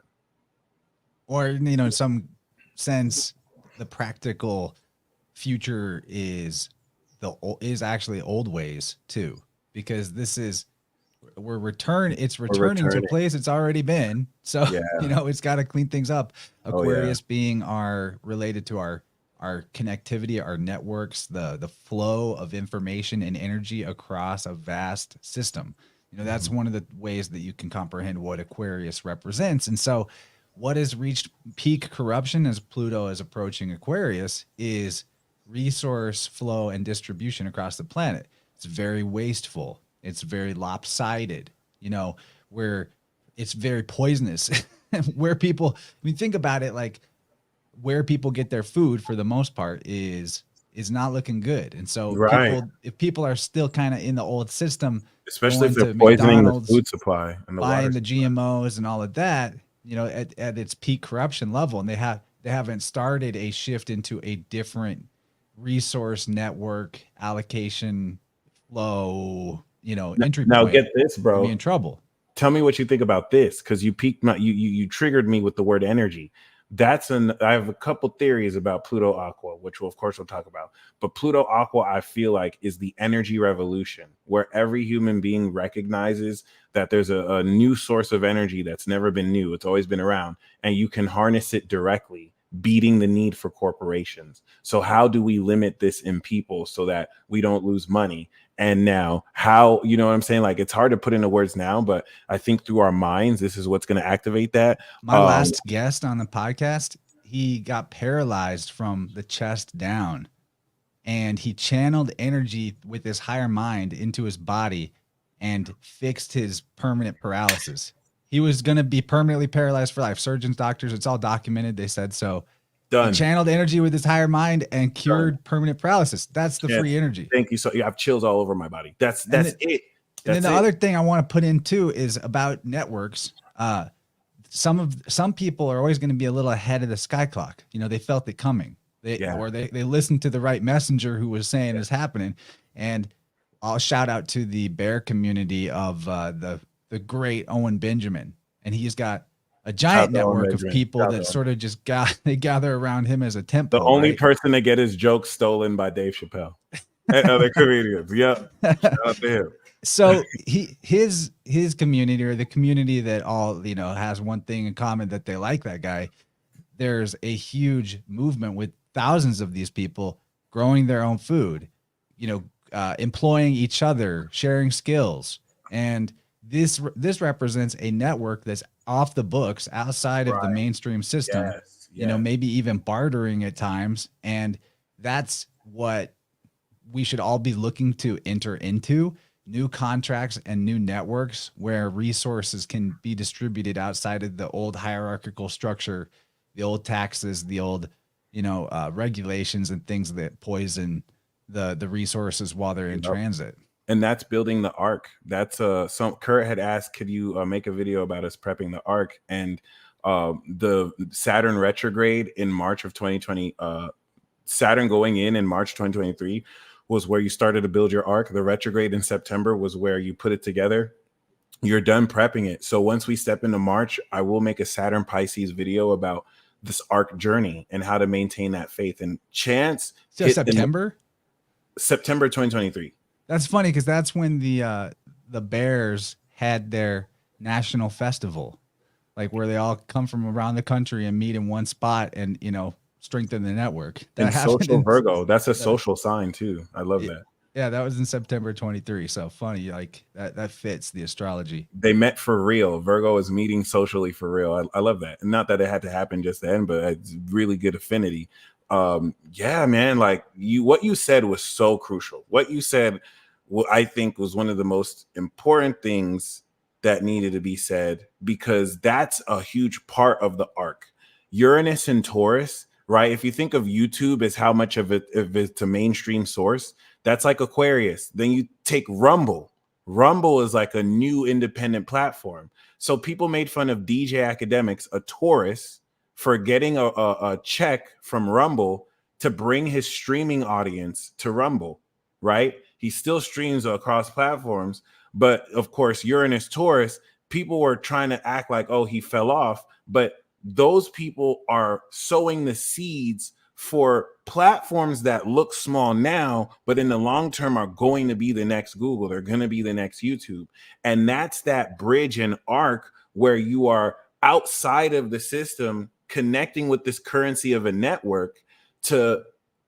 Or, in some sense, the practical future is actually old ways too, because it's returning to a place it's already been. So, Yeah. It's got to clean things up. Aquarius Oh, yeah. being related to our connectivity, our networks, the flow of information and energy across a vast system. That's one of the ways that you can comprehend what Aquarius represents. And so what has reached peak corruption as Pluto is approaching Aquarius is resource flow and distribution across the planet. It's very wasteful. It's very lopsided, where it's very poisonous. Where people, think about it, like where people get their food for the most part is not looking good. And so Right. if people are still kind of in the old system, Especially if going they're to poisoning the McDonald's, food supply and the water buying the supply. GMOs and all of that, at its peak corruption level, and they haven't started a shift into a different resource network allocation flow, entry Now point, get this, you'll be bro. in trouble. Tell me what you think about this, because you piqued my you triggered me with the word energy. I have a couple theories about Pluto Aqua, which we'll talk about. But Pluto Aqua, I feel like, is the energy revolution, where every human being recognizes that there's a new source of energy that's never been new. It's always been around, and you can harness it directly, beating the need for corporations. So how do we limit this in people so that we don't lose money? And now, how, you know what I'm saying? Like, it's hard to put into words now, but I think through our minds, this is what's going to activate that. My last guest on the podcast, he got paralyzed from the chest down, and he channeled energy with his higher mind into his body and fixed his permanent paralysis. He was going to be permanently paralyzed for life. Surgeons, doctors, it's all documented. They said so. He Done. channeled energy with his higher mind and cured Done. permanent paralysis. That's the Yeah. free energy. Thank you. So yeah, I have chills all over my body. That's it. And That's then the it. other thing I want to put in too is about networks. Some people are always going to be a little ahead of the sky clock. They felt it coming. They listened to the right messenger who was saying it's happening. And I'll shout out to the bear community of the great Owen Benjamin. And he's got a giant network of people that sort of just they gather around him as a tent pole. The only right? person to get his jokes stolen by Dave Chappelle and other comedians. Yep. Shout out to him. So his community, or the community that all, has one thing in common, that they like that guy. There's a huge movement with thousands of these people growing their own food, employing each other, sharing skills. And this represents a network that's off the books, outside of the mainstream system, maybe even bartering at times. And that's what we should all be looking to enter into: new contracts and new networks where resources can be distributed outside of the old hierarchical structure, the old taxes, the old, regulations and things that poison the resources while they're in transit. And that's building the arc. That's Kurt had asked, could you make a video about us prepping the arc? And the Saturn retrograde in March of 2020, Saturn going in March 2023 was where you started to build your arc. The retrograde in September was where you put it together. You're done prepping it. So once we step into March, I will make a Saturn Pisces video about this arc journey and how to maintain that faith. And Chance, September 2023. That's funny, because that's when the Bears had their national festival, like where they all come from around the country and meet in one spot and, strengthen the network. That social Virgo. That's a social sign too. I love that. Yeah, that was in September 23. So funny, like that fits the astrology. They met for real. Virgo is meeting socially for real. I love that. And not that it had to happen just then, but it's really good affinity. Yeah, man, like what you said was so crucial. What you said, I think, was one of the most important things that needed to be said, because that's a huge part of the arc. Uranus and Taurus, right? If you think of YouTube as how much of it's a mainstream source, that's like Aquarius. Then you take Rumble. Rumble is like a new independent platform. So people made fun of DJ Academics, a Taurus, for getting a check from Rumble to bring his streaming audience to Rumble, right? He still streams across platforms, but of course, Uranus Taurus, people were trying to act like, oh, he fell off, but those people are sowing the seeds for platforms that look small now, but in the long term are going to be the next Google. They're going to be the next YouTube. And that's that bridge and arc where you are outside of the system, connecting with this currency of a network, to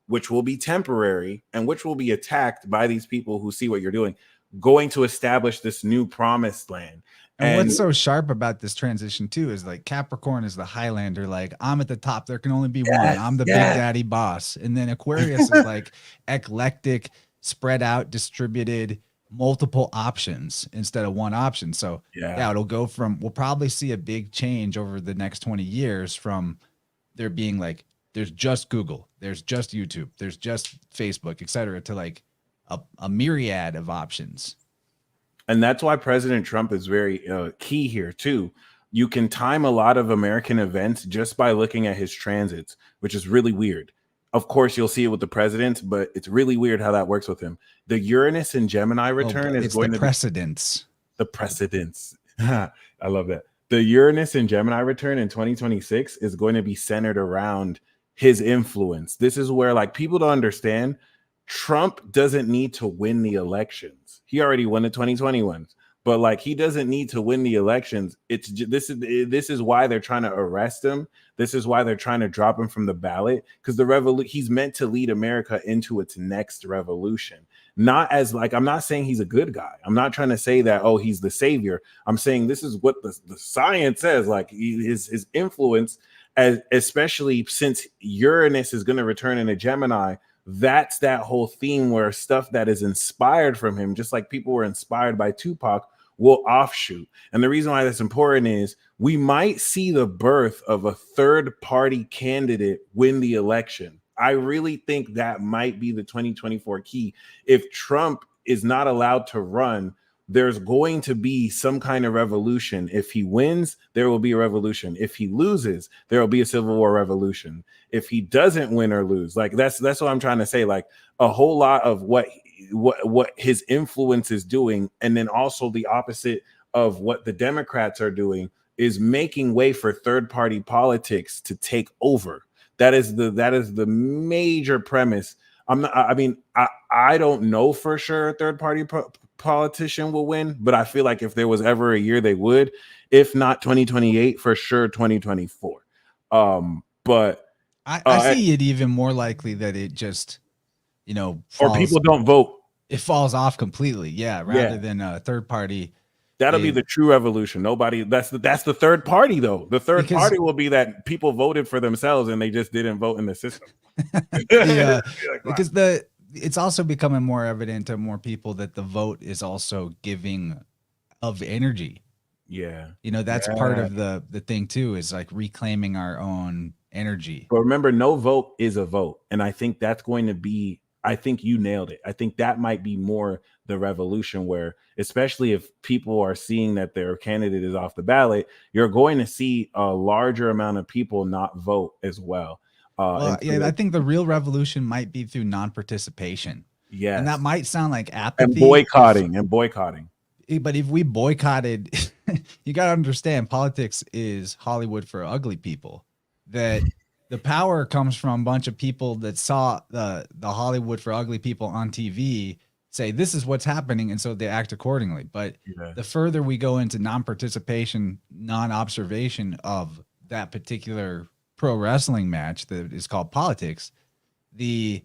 which will be temporary and which will be attacked by these people who see what you're doing, going to establish this new promised land. And what's so sharp about this transition too is, like, Capricorn is the Highlander, like, I'm at the top, there can only be one, I'm the big daddy boss. And then Aquarius is like eclectic, spread out, distributed, multiple options instead of one option. So it'll go from, we'll probably see a big change over the next 20 years from there being like, there's just Google, there's just YouTube, there's just Facebook, etc., to like a myriad of options. And that's why President Trump is very key here too. You can time a lot of American events just by looking at his transits, which is really weird. Of course, you'll see it with the presidents, but it's really weird how that works with him. The Uranus and Gemini return is going to be the precedents. I love that. The Uranus and Gemini return in 2026 is going to be centered around his influence. This is where, like, people don't understand. Trump doesn't need to win the elections. He already won the 2020 ones, but like, he doesn't need to win the elections. This is why they're trying to arrest him. This is why they're trying to drop him from the ballot, because he's meant to lead America into its next revolution. Not as, like, I'm not saying he's a good guy. I'm not trying to say that, oh, he's the savior. I'm saying this is what the science says. Like, his influence, especially since Uranus is going to return into Gemini. That's that whole theme where stuff that is inspired from him, just like people were inspired by Tupac, will offshoot. And the reason why that's important is we might see the birth of a third party candidate win the election. I really think that might be the 2024 key. If Trump is not allowed to run, there's going to be some kind of revolution. If he wins, there will be a revolution. If he loses, there will be a civil war revolution. If he doesn't win or lose, like, that's what I'm trying to say. Like, a whole lot of what his influence is doing, and then also the opposite of what the Democrats are doing, is making way for third-party politics to take over. That is the major premise. I don't know for sure a third-party politician will win, but I feel like if there was ever a year they would, if not 2028, for sure 2024. But I see it even more likely that it just, or people don't vote. It falls off completely. Yeah. Rather than a third party. That'll be the true revolution. Nobody. That's the third party though. The third party will be that people voted for themselves and they just didn't vote in the system. Yeah, because it's also becoming more evident to more people that the vote is also giving of energy. Yeah, that's part of the thing too, is like reclaiming our own energy. But remember, no vote is a vote, and I think that's going to be. I think you nailed it. I think that might be more the revolution, where especially if people are seeing that their candidate is off the ballot, you're going to see a larger amount of people not vote as well. I think the real revolution might be through non-participation. Yeah, and that might sound like apathy and boycotting. But if we boycotted, you got to understand, politics is Hollywood for ugly people. That the power comes from a bunch of people that saw the Hollywood for ugly people on TV say this is what's happening, and so they act accordingly. But the further we go into non-participation, non-observation of that particular pro wrestling match that is called politics, the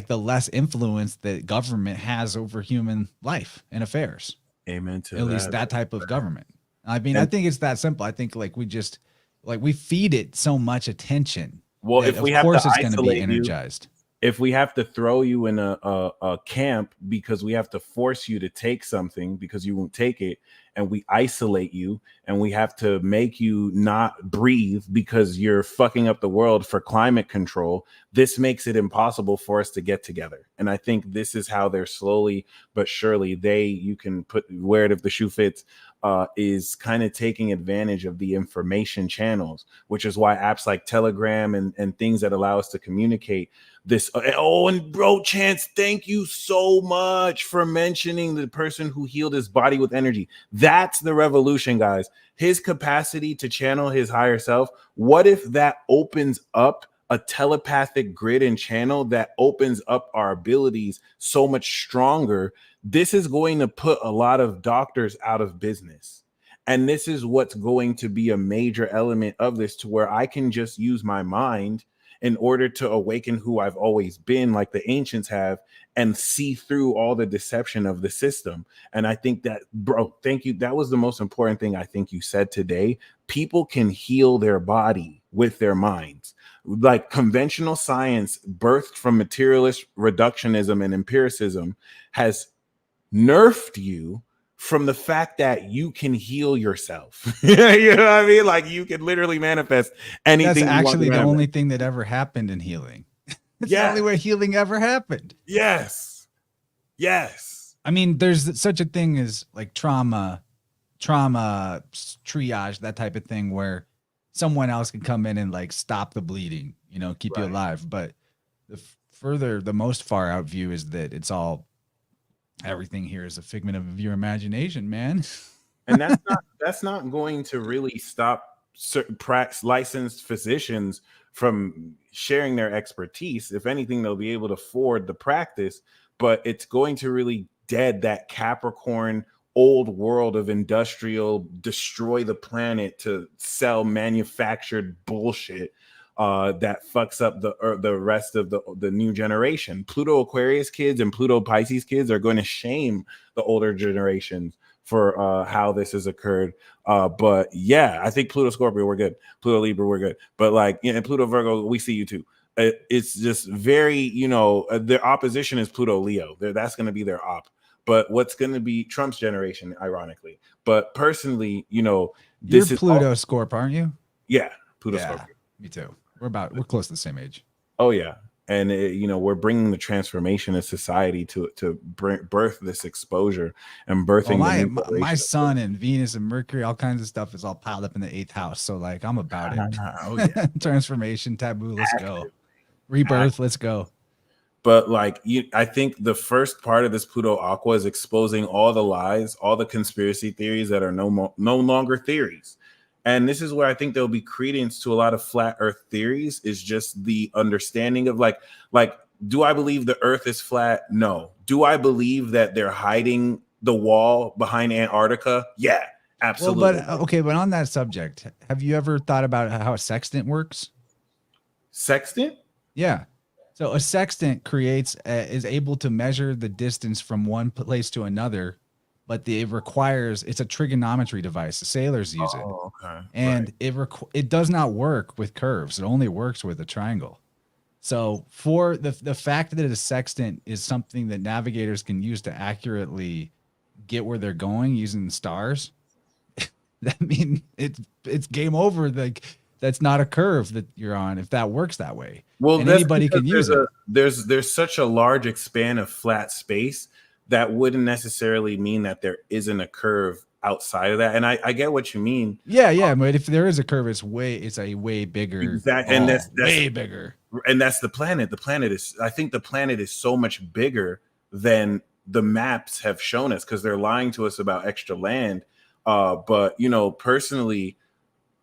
less influence that government has over human life and affairs. Amen to at least that type of government. I mean, I think it's that simple. I think we feed it so much attention. Well, if we have to it's going to be energized. If we have to throw you in a camp because we have to force you to take something because you won't take it, and we isolate you, and we have to make you not breathe because you're fucking up the world for climate control, this makes it impossible for us to get together. And I think this is how they're slowly but surely, you can wear it if the shoe fits, is kind of taking advantage of the information channels, which is why apps like Telegram and things that allow us to communicate this. And bro, Chance, thank you so much for mentioning the person who healed his body with energy. That's the revolution, guys. His capacity to channel his higher self. What if that opens up a telepathic grid and channel that opens up our abilities so much stronger? This is going to put a lot of doctors out of business. And this is what's going to be a major element of this, to where I can just use my mind in order to awaken who I've always been, like the ancients have, and see through all the deception of the system. And I think that, bro, thank you. That was the most important thing I think you said today. People can heal their body with their minds. Like conventional science, birthed from materialist reductionism and empiricism, has nerfed you from the fact that you can heal yourself. You know what I mean? Like you can literally manifest anything. That's actually the only thing that ever happened in healing. It's the only way healing ever happened. Yes. I mean, there's such a thing as like trauma triage, that type of thing, where someone else can come in and like stop the bleeding, keep you alive. But the most far out view is that it's all, everything here is a figment of your imagination, man. And that's not going to really stop licensed physicians from sharing their expertise. If anything, they'll be able to afford the practice, but it's going to really dead that Capricorn old world of industrial, destroy the planet to sell manufactured bullshit that fucks up the rest of the new generation. Pluto Aquarius kids and Pluto Pisces kids are going to shame the older generations for how this has occurred. But yeah, I think Pluto Scorpio, we're good. Pluto Libra, we're good. But like, and Pluto Virgo, we see you too. It's just very, their opposition is Pluto Leo. That's going to be their op. But what's going to be Trump's generation, ironically. But personally, this You're is Pluto Scorp, aren't you? Yeah, Pluto Scorpio. Me too. We're close to the same age. Oh yeah. And we're bringing the transformation of society to birth this exposure and birthing. My sun and Venus and Mercury, all kinds of stuff is all piled up in the 8th house. So like, I'm about it. Oh yeah. Transformation, taboo. Let's go. Rebirth. Let's go. But like, I think the first part of this Pluto Aqua is exposing all the lies, all the conspiracy theories that are no longer theories. And this is where I think there'll be credence to a lot of flat earth theories, is just the understanding of like, do I believe the earth is flat? No. Do I believe that they're hiding the wall behind Antarctica? Yeah, Well, but absolutely. okay, but on that subject, have you ever thought about how a sextant works? Sextant? Yeah. So a sextant is able to measure the distance from one place to another, but it's a trigonometry device. The sailors use it, Oh, okay. Right. and it does not work with curves. It only works with a triangle. So for the fact that a sextant is something that navigators can use to accurately get where they're going using the stars, that mean it's game over. Like that's not a curve that you're on if that works that way. Well, And that's anybody because can use it. there's such a large expanse of flat space that wouldn't necessarily mean that there isn't a curve outside of that. And I get what you mean. Yeah, yeah, but if there is a curve, it's a way bigger Exactly. And ball, way bigger. and that's the planet. The planet is, I think the planet is so much bigger than the maps have shown us, because they're lying to us about extra land. But you know, personally,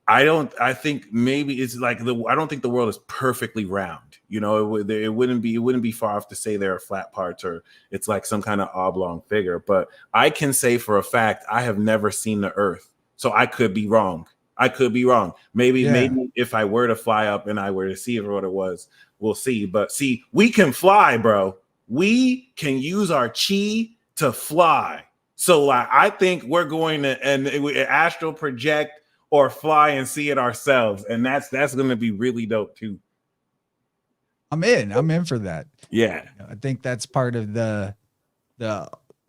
I think maybe it's like I don't think the world is perfectly round. You know, it wouldn't be far off to say there are flat parts, or it's like some kind of oblong figure. But I can say for a fact I have never seen the Earth, so I could be wrong. I could be wrong. Maybe if I were to fly up and I were to see what it was, we'll see. But see, we can fly, bro. We can use our chi to fly. So like, I think we're going to astral project or fly and see it ourselves, and that's going to be really dope too. I'm in for that. Yeah, I think that's part of the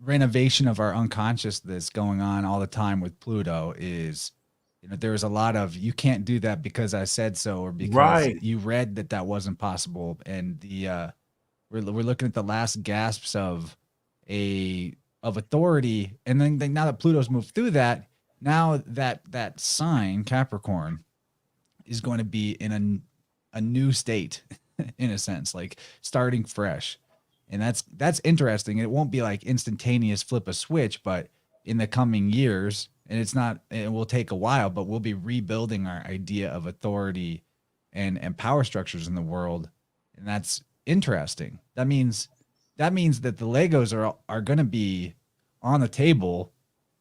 renovation of our unconscious that's going on all the time with Pluto. Is there's a lot of you can't do that because I said so, or because right. you read that wasn't possible, and we're looking at the last gasps of authority, and then now that Pluto's moved through that, now that sign Capricorn is going to be in a new state in a sense, like starting fresh. And that's interesting. It won't be like instantaneous flip a switch, but in the coming years, and it will take a while, but we'll be rebuilding our idea of authority and power structures in the world. And that's interesting. That means that the Legos are going to be on the table,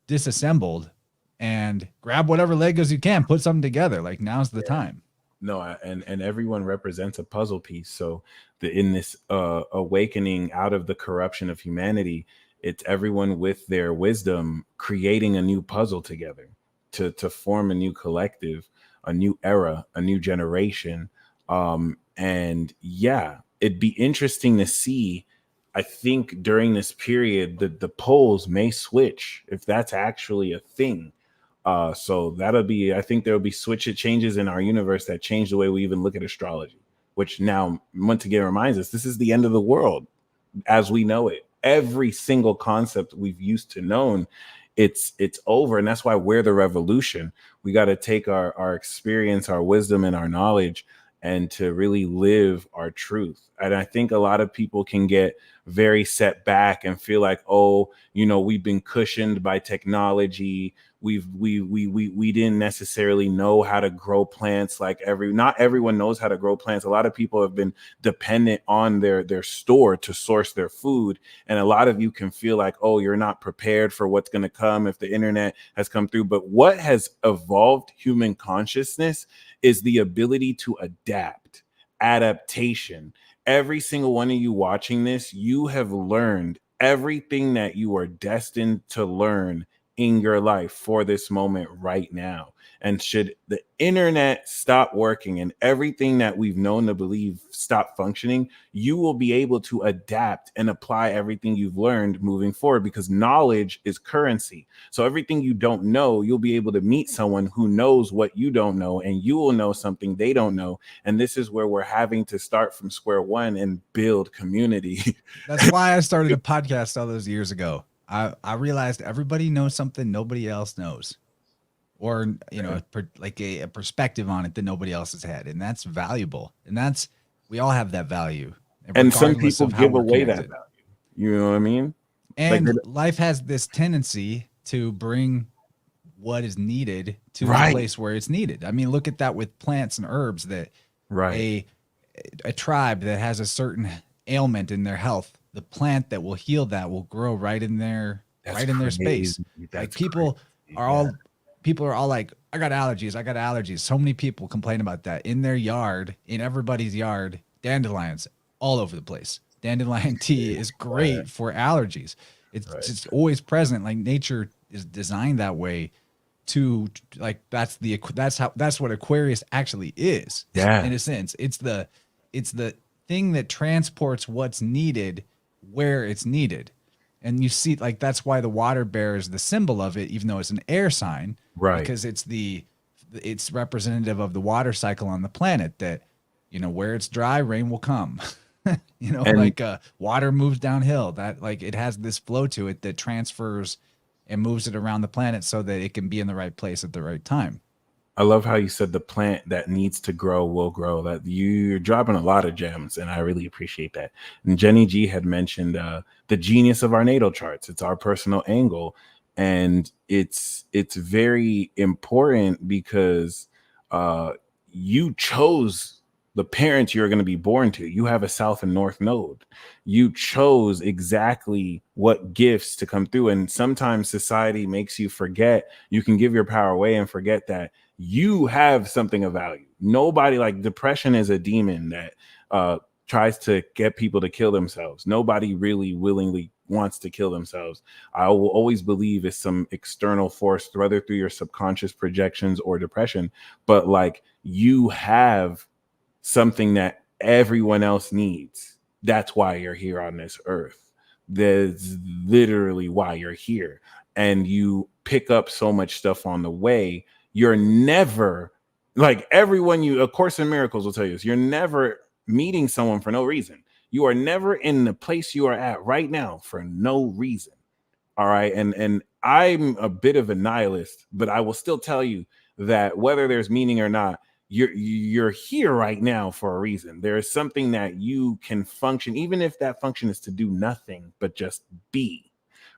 disassembled, and grab whatever Legos you can, put something together. Like now's the time. No, and everyone represents a puzzle piece. So in this awakening out of the corruption of humanity, it's everyone with their wisdom creating a new puzzle together to form a new collective, a new era, a new generation. And yeah, it'd be interesting to see. I think during this period, the poles may switch, if that's actually a thing. So I think there'll be changes in our universe that change the way we even look at astrology, which now once again reminds us this is the end of the world as we know it. Every single concept we've used to known, it's over. And that's why we're the revolution. We got to take our experience, our wisdom, and our knowledge, and to really live our truth. And I think a lot of people can get very set back and feel like, oh, we've been cushioned by technology. We didn't necessarily know how to grow plants. Not everyone knows how to grow plants. A lot of people have been dependent on their store to source their food. And a lot of you can feel like, oh, you're not prepared for what's going to come if the internet has come through. But what has evolved human consciousness is the ability to adapt, adaptation. Every single one of you watching this, you have learned everything that you are destined to learn in your life for this moment right now. And should the internet stop working and everything that we've known to believe stop functioning, you will be able to adapt and apply everything you've learned moving forward, because knowledge is currency. So everything you don't know, you'll be able to meet someone who knows what you don't know, and you will know something they don't know. And this is where we're having to start from square one and build community. That's why I started a podcast all those years ago. I realized everybody knows something nobody else knows, or a perspective on it that nobody else has had, and that's valuable. And we all have that value, and some people give away that value. You know what I mean? And life has this tendency to bring what is needed to the Right. place where it's needed. I mean, look at that with plants and herbs, that Right. a tribe that has a certain ailment in their health, the plant that will heal that will grow That's right in their space. crazy. Like That's crazy. Yeah. people are all like, I got allergies, I got allergies. So many people complain about that in their yard, in everybody's yard. Dandelions all over the place. Dandelion tea is Right. great for allergies. It's Right. just always present. Like nature is designed that way to, like, that's what Aquarius actually is. In Yeah. a sense, it's the thing that transports what's needed where it's needed. And you see, like, that's why the water bear is the symbol of it, even though it's an air sign, Right. because it's representative of the water cycle on the planet, that, where it's dry, rain will come. And Like, water moves downhill, that, like, it has this flow to it that transfers and moves it around the planet so that it can be in the right place at the right time. I love how you said the plant that needs to grow will grow. That you're dropping a lot of gems, and I really appreciate that. And Jenny G had mentioned the genius of our natal charts. It's our personal angle, and it's very important because you chose the parents you're going to be born to. You have a south and north node. You chose exactly what gifts to come through, and sometimes society makes you forget. You can give your power away and forget that you have something of value. Nobody, like, depression is a demon that tries to get people to kill themselves. Nobody really willingly wants to kill themselves. I will always believe it's some external force, whether through your subconscious projections or depression. But like, you have something that everyone else needs. That's why you're here on this earth. That's literally why you're here. And you pick up so much stuff on the way. You're never, like, everyone, A Course in Miracles will tell you this, you're never meeting someone for no reason. You are never in the place you are at right now for no reason. All right. And I'm a bit of a nihilist, but I will still tell you that whether there's meaning or not, you're here right now for a reason. There is something that you can function, even if that function is to do nothing but just be.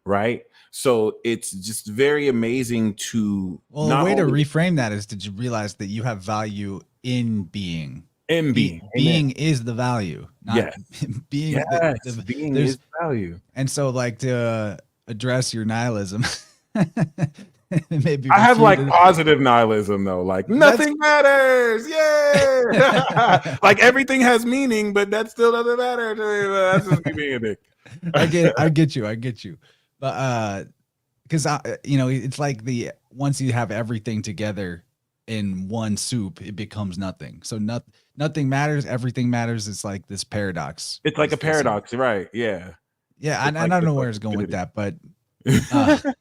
Right. So it's just very amazing to Well, a not way to only reframe that is to realize that you have value in being. being. Amen. Being is the value, not Yes. being. Yes. Being There's is value. And so, like, to address your nihilism, maybe I have like refute it. positive nihilism though, like nothing matters. Yeah. Like everything has meaning, but that still doesn't matter. That's just me being a dick. I get you. But because it's like once you have everything together in one soup, it becomes nothing. So nothing matters, everything matters. It's like this paradox. It's like a paradox, right? Yeah. Yeah, It's I like don't the know where it's going with fluidity. that, but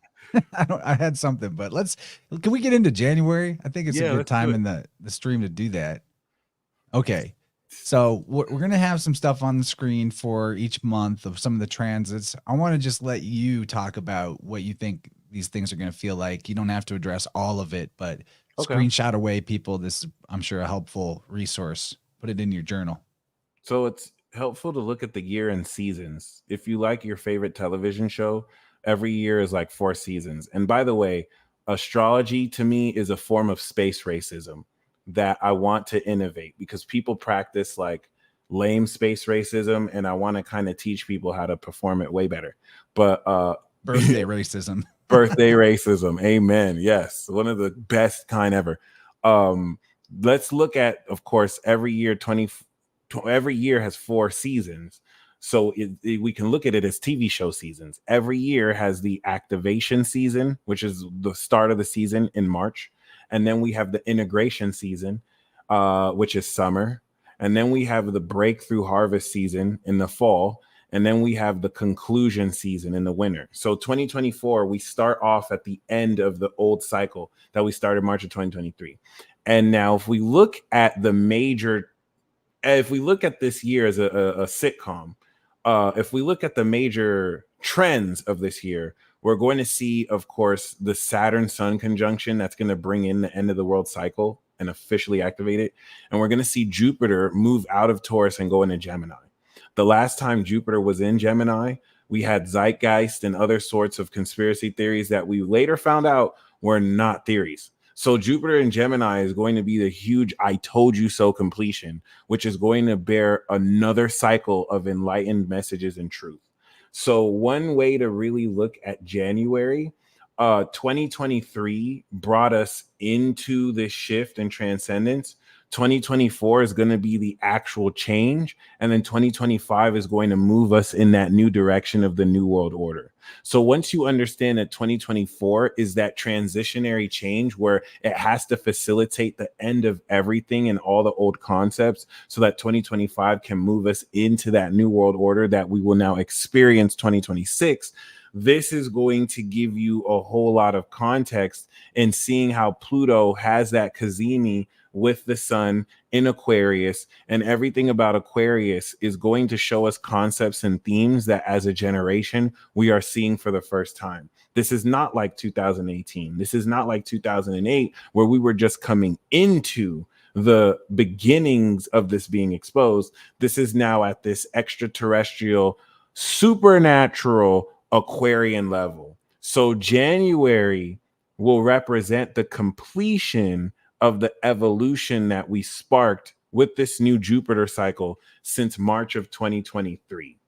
I had something, but can we get into January? I think it's a Yeah, good let's do time it. in the stream to do that. Okay. So we're going to have some stuff on the screen for each month of some of the transits. I want to just let you talk about what you think these things are going to feel like. You don't have to address all of it, but Okay. screenshot away, people. This is, I'm sure, a helpful resource. Put it in your journal. So it's helpful to look at the year and seasons. If you like your favorite television show, every year is like 4 seasons. And by the way, astrology to me is a form of space racism that I want to innovate, because people practice like lame space racism, and I want to kind of teach people how to perform it way better. But Birthday racism. birthday racism, amen. Yes, one of the best kind ever. um let's look at, of course, every year has 4 seasons. So we can look at it as TV show seasons. Every year has the activation season, which is the start of the season in March. And then we have the integration season, which is summer. And then we have the breakthrough harvest season in the fall. And then we have the conclusion season in the winter. So 2024, we start off at the end of the old cycle that we started March of 2023. And now if we look at this year as a sitcom, if we look at the major trends of this year, we're going to see, of course, the Saturn Sun conjunction that's going to bring in the end of the world cycle and officially activate it. And we're going to see Jupiter move out of Taurus and go into Gemini. The last time Jupiter was in Gemini, we had zeitgeist and other sorts of conspiracy theories that we later found out were not theories. So Jupiter in Gemini is going to be the huge I told you so completion, which is going to bear another cycle of enlightened messages and truth. So one way to really look at January, 2023 brought us into this shift and transcendence. 2024 is going to be the actual change, and then 2025 is going to move us in that new direction of the new world order. So once you understand that 2024 is that transitionary change where it has to facilitate the end of everything and all the old concepts, so that 2025 can move us into that new world order that we will now experience 2026, this is going to give you a whole lot of context in seeing how Pluto has that cazimi with the sun in Aquarius, and everything about Aquarius is going to show us concepts and themes that as a generation we are seeing for the first time. This is not like 2018. This is not like 2008, where we were just coming into the beginnings of this being exposed. This is now at this extraterrestrial, supernatural Aquarian level. So January will represent the completion of the evolution that we sparked with this new Jupiter cycle since March of 2023.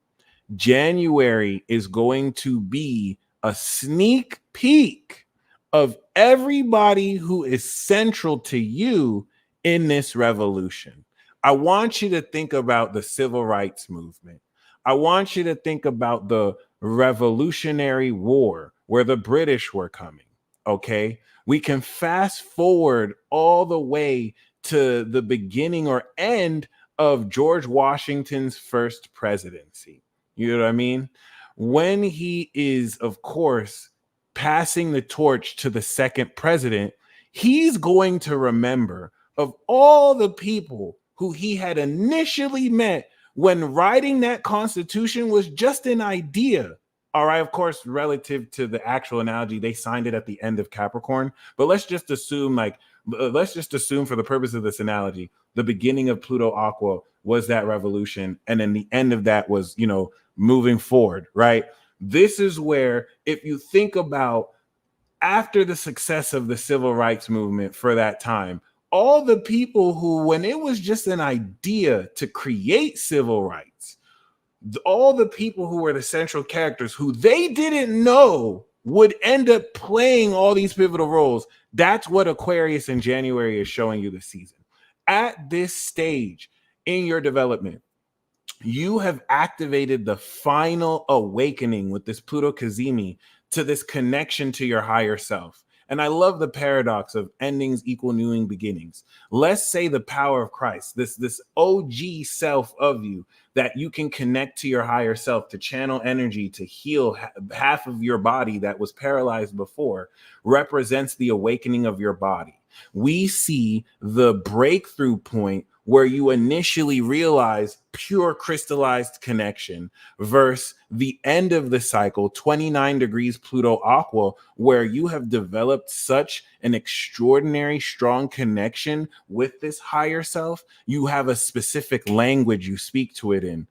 January is going to be a sneak peek of everybody who is central to you in this revolution. I want you to think about the civil rights movement. I want you to think about the Revolutionary War where the British were coming. Okay. We can fast forward all the way to the beginning or end of George Washington's first presidency. You know what I mean? When he is, of course, passing the torch to the second president, he's going to remember of all the people who he had initially met when writing that Constitution was just an idea. All right, of course, relative to the actual analogy, they signed it at the end of Capricorn. But let's just assume for the purpose of this analogy, the beginning of Pluto Aqua was that revolution. And then the end of that was, moving forward, right? This is where, if you think about after the success of the civil rights movement for that time, all the people who, when it was just an idea to create civil rights, all the people who were the central characters who they didn't know would end up playing all these pivotal roles. That's what Aquarius in January is showing you this season. At this stage in your development, you have activated the final awakening with this Pluto cazimi to this connection to your higher self. And I love the paradox of endings equal new beginnings. Let's say the power of Christ, this OG self of you, that you can connect to your higher self, to channel energy, to heal half of your body that was paralyzed before, represents the awakening of your body. We see the breakthrough point where you initially realize pure crystallized connection versus the end of the cycle, 29 degrees Pluto Aqua, where you have developed such an extraordinary strong connection with this higher self. You have a specific language you speak to it in.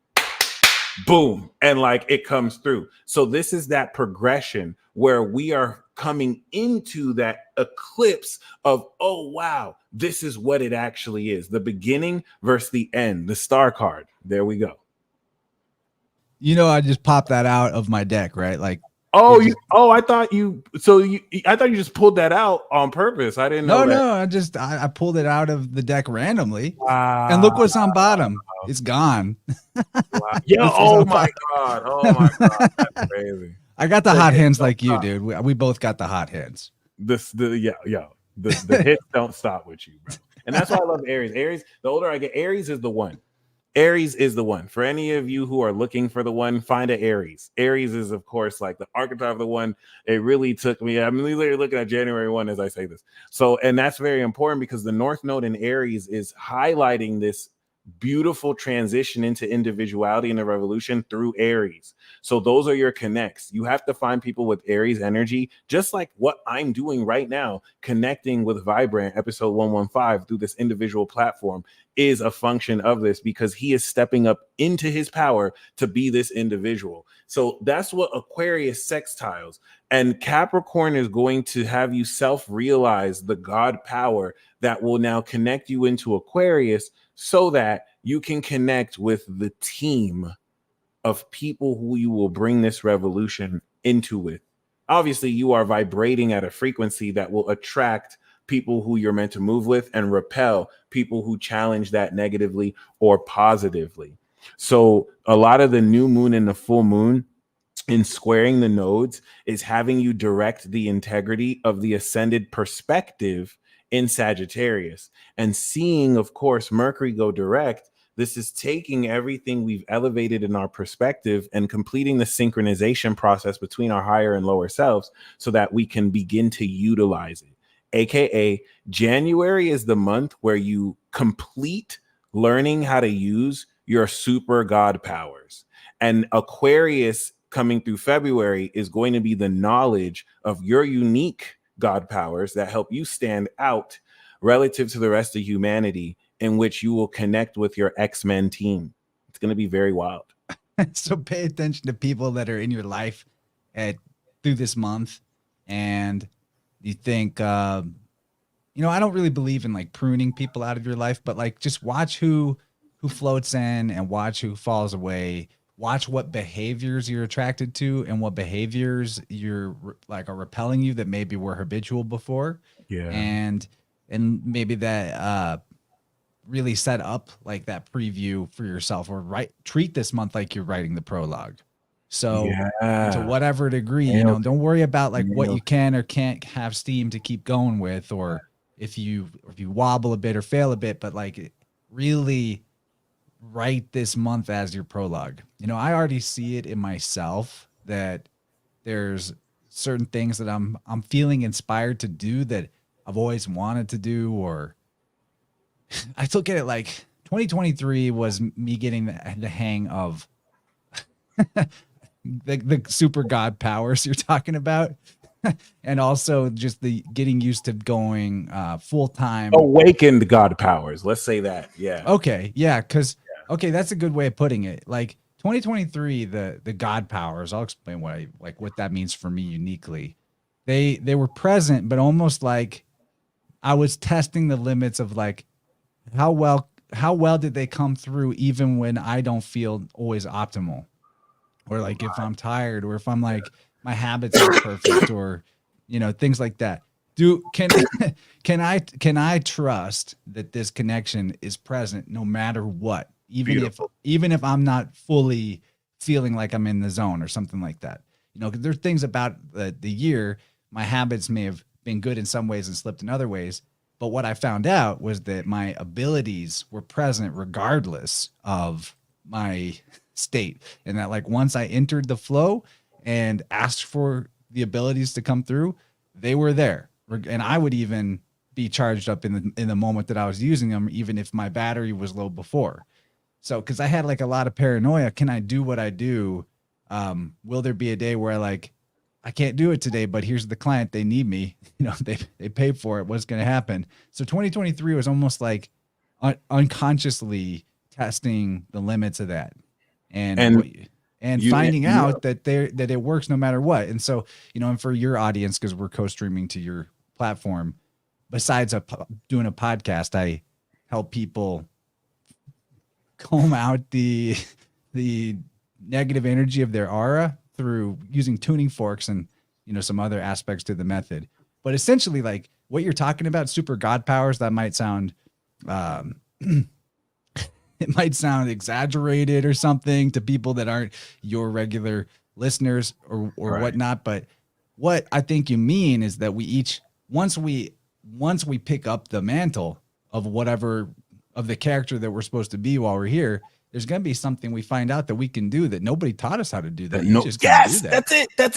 Boom. And like it comes through. So this is that progression where we are coming into that eclipse of, oh, wow, this is what it actually is. The beginning versus the end, the star card. There we go. I just popped that out of my deck, right? Like, I thought you just pulled that out on purpose. I didn't know that. No, I pulled it out of the deck randomly. And look what's on bottom. It's gone. Wow. Yeah. Oh my God. That's crazy. I got the hot hands like you, dude. We both got the hot hands. The hits don't stop with you, bro. And that's why I love Aries. Aries, the older I get, Aries is the one. Aries is the one. For any of you who are looking for the one, find an Aries. Aries is, of course, like the archetype of the one. It really took me. I'm literally looking at January 1 as I say this. So, and that's very important because the North Node in Aries is highlighting this beautiful transition into individuality and the revolution through Aries. So those are your connects. You have to find people with Aries energy, just like what I'm doing right now, connecting with Vibrant episode 115 through this individual platform is a function of this, because he is stepping up into his power to be this individual. So that's what Aquarius sextiles. And Capricorn is going to have you self-realize the God power that will now connect you into Aquarius, so that you can connect with the team of people who you will bring this revolution into with. Obviously, you are vibrating at a frequency that will attract people who you're meant to move with and repel people who challenge that negatively or positively. So a lot of the new moon and the full moon in squaring the nodes is having you direct the integrity of the ascended perspective in Sagittarius, and seeing, of course, Mercury go direct. This is taking everything we've elevated in our perspective and completing the synchronization process between our higher and lower selves, so that we can begin to utilize it. AKA, January is the month where you complete learning how to use your super God powers. And Aquarius coming through February is going to be the knowledge of your unique God powers that help you stand out relative to the rest of humanity, in which you will connect with your X-Men team. It's going to be very wild. So pay attention to people that are in your life through this month. And you think, I don't really believe in like pruning people out of your life, but like just watch who floats in and watch who falls away. Watch what behaviors you're attracted to and what behaviors you're like are repelling you that maybe were habitual before. Yeah. And maybe that really set up like that preview for yourself, or treat this month like you're writing the prologue. So to whatever degree, don't worry about like what you can or can't have steam to keep going with, or if you wobble a bit or fail a bit, but like really write this month as your prologue. I already see it in myself that there's certain things that I'm feeling inspired to do that I've always wanted to do, or I look at it like 2023 was me getting the hang of the super God powers you're talking about. And also just the getting used to going full time. Awakened God powers. Let's say that. Yeah. Okay. Yeah. Okay, that's a good way of putting it. Like 2023, the God powers, I'll explain what that means for me uniquely. They were present, but almost like I was testing the limits of like how well did they come through even when I don't feel always optimal, or like if I'm tired, or if I'm like my habits aren't perfect, or things like that. Can I trust that this connection is present no matter what, even if I'm not fully feeling like I'm in the zone or something like that? 'Cause there's things about the year, my habits may have been good in some ways and slipped in other ways. But what I found out was that my abilities were present regardless of my state. And that like once I entered the flow and asked for the abilities to come through, they were there. And I would even be charged up in the moment that I was using them, even if my battery was low before. So, because I had like a lot of paranoia. Can I do what I do? Will there be a day where I can't do it today, but here's the client, they need me, they paid for it. What's going to happen? So 2023 was almost like unconsciously testing the limits of that. And finding out that it works no matter what. And so, and for your audience, because we're co-streaming to your platform, besides doing a podcast, I help people comb out the negative energy of their aura through using tuning forks and some other aspects to the method. But essentially, like what you're talking about, super God powers, that might sound it might sound exaggerated or something to people that aren't your regular listeners or right. whatnot. But what I think you mean is that we each, once we pick up the mantle of whatever of the character that we're supposed to be while we're here, there's going to be something we find out that we can do that nobody taught us how to do. That you just can't do that. That's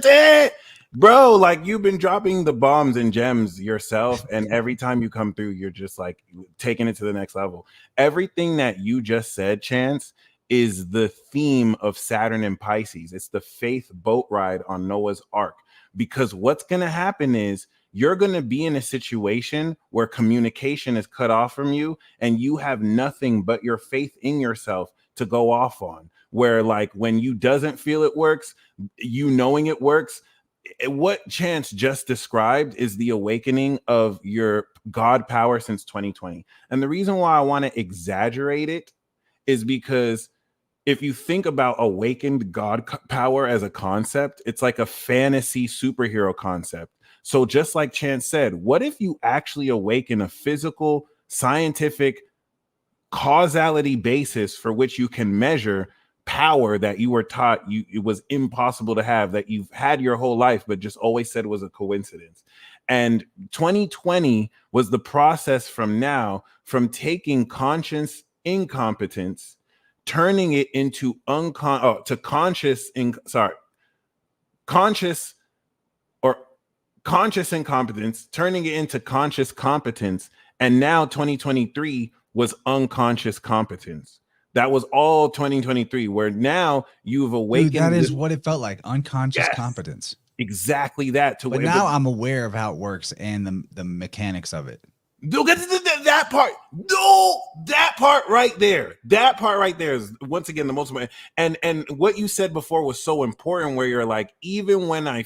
it. Bro, like you've been dropping the bombs and gems yourself, and every time you come through, you're just like taking it to the next level. Everything that you just said, Chance, is the theme of Saturn and Pisces. It's the faith boat ride on Noah's Ark. Because what's going to happen is you're going to be in a situation where communication is cut off from you, and you have nothing but your faith in yourself to go off on. Where, like, when you doesn't feel it works, you knowing it works, what Chance just described is the awakening of your God power since 2020. And the reason why I want to exaggerate it is because if you think about awakened God power as a concept, it's like a fantasy superhero concept. So just like Chance said, what if you actually awaken a physical, scientific, causality basis for which you can measure power that you were taught it was impossible to have, that you've had your whole life but just always said was a coincidence. And 2020 was the process from taking conscious incompetence, turning it into conscious or conscious incompetence, turning it into conscious competence. And now 2023 was unconscious competence. That was all 2023, where now you've awakened. Dude, that is what it felt like, unconscious competence. Exactly that. But now I'm aware of how it works and the mechanics of it. Don't get to that part. No, that part right there. That part right there is once again the most important. And what you said before was so important, where you're like, even when I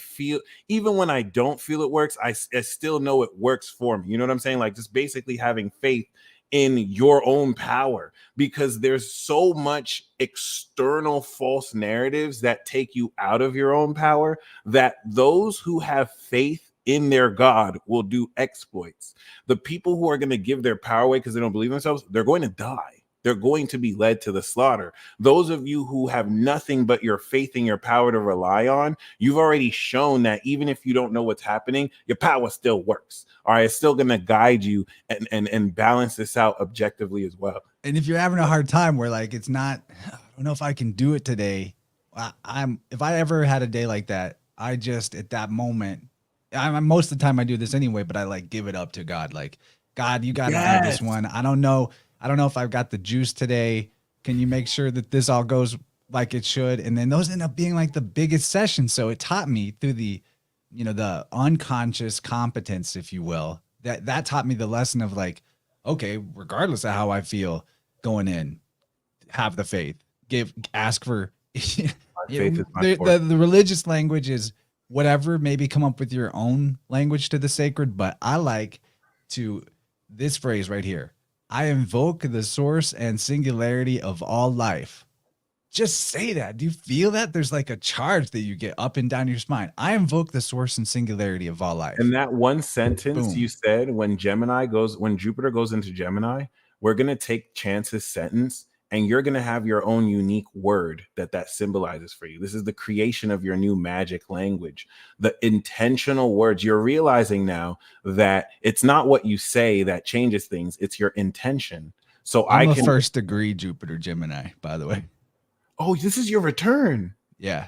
don't feel it works, I still know it works for me. You know what I'm saying? Like, just basically having faith in your own power, because there's so much external false narratives that take you out of your own power, that those who have faith in their God will do exploits. The people who are going to give their power away because they don't believe in themselves, they're going to die. They're going to be led to the slaughter. Those of you who have nothing but your faith and your power to rely on, you've already shown that even if you don't know what's happening, your power still works. All right, it's still going to guide you and balance this out objectively as well. And if you're having a hard time where, like, it's not, I don't know if I can do it today. If I ever had a day like that, I just, at that moment, most of the time I do this anyway, but I like give it up to God. Like, God, you got to do this one. I don't know if I've got the juice today. Can you make sure that this all goes like it should? And then those end up being like the biggest sessions. So it taught me through the unconscious competence, if you will, that taught me the lesson of, like, okay, regardless of how I feel going in, have the faith, ask for, the religious language is whatever, maybe come up with your own language to the sacred. But I like this phrase right here. I invoke the source and singularity of all life. Just say that. Do you feel that? There's like a charge that you get up and down your spine. I invoke the source and singularity of all life. And that one sentence you said, when Jupiter goes into Gemini, we're going to take Chance's sentence, and you're going to have your own unique word that symbolizes for you. This is the creation of your new magic language, the intentional words. You're realizing now that it's not what you say that changes things. It's your intention. So I'm a first degree Jupiter Gemini, by the way. Oh, this is your return. Yeah.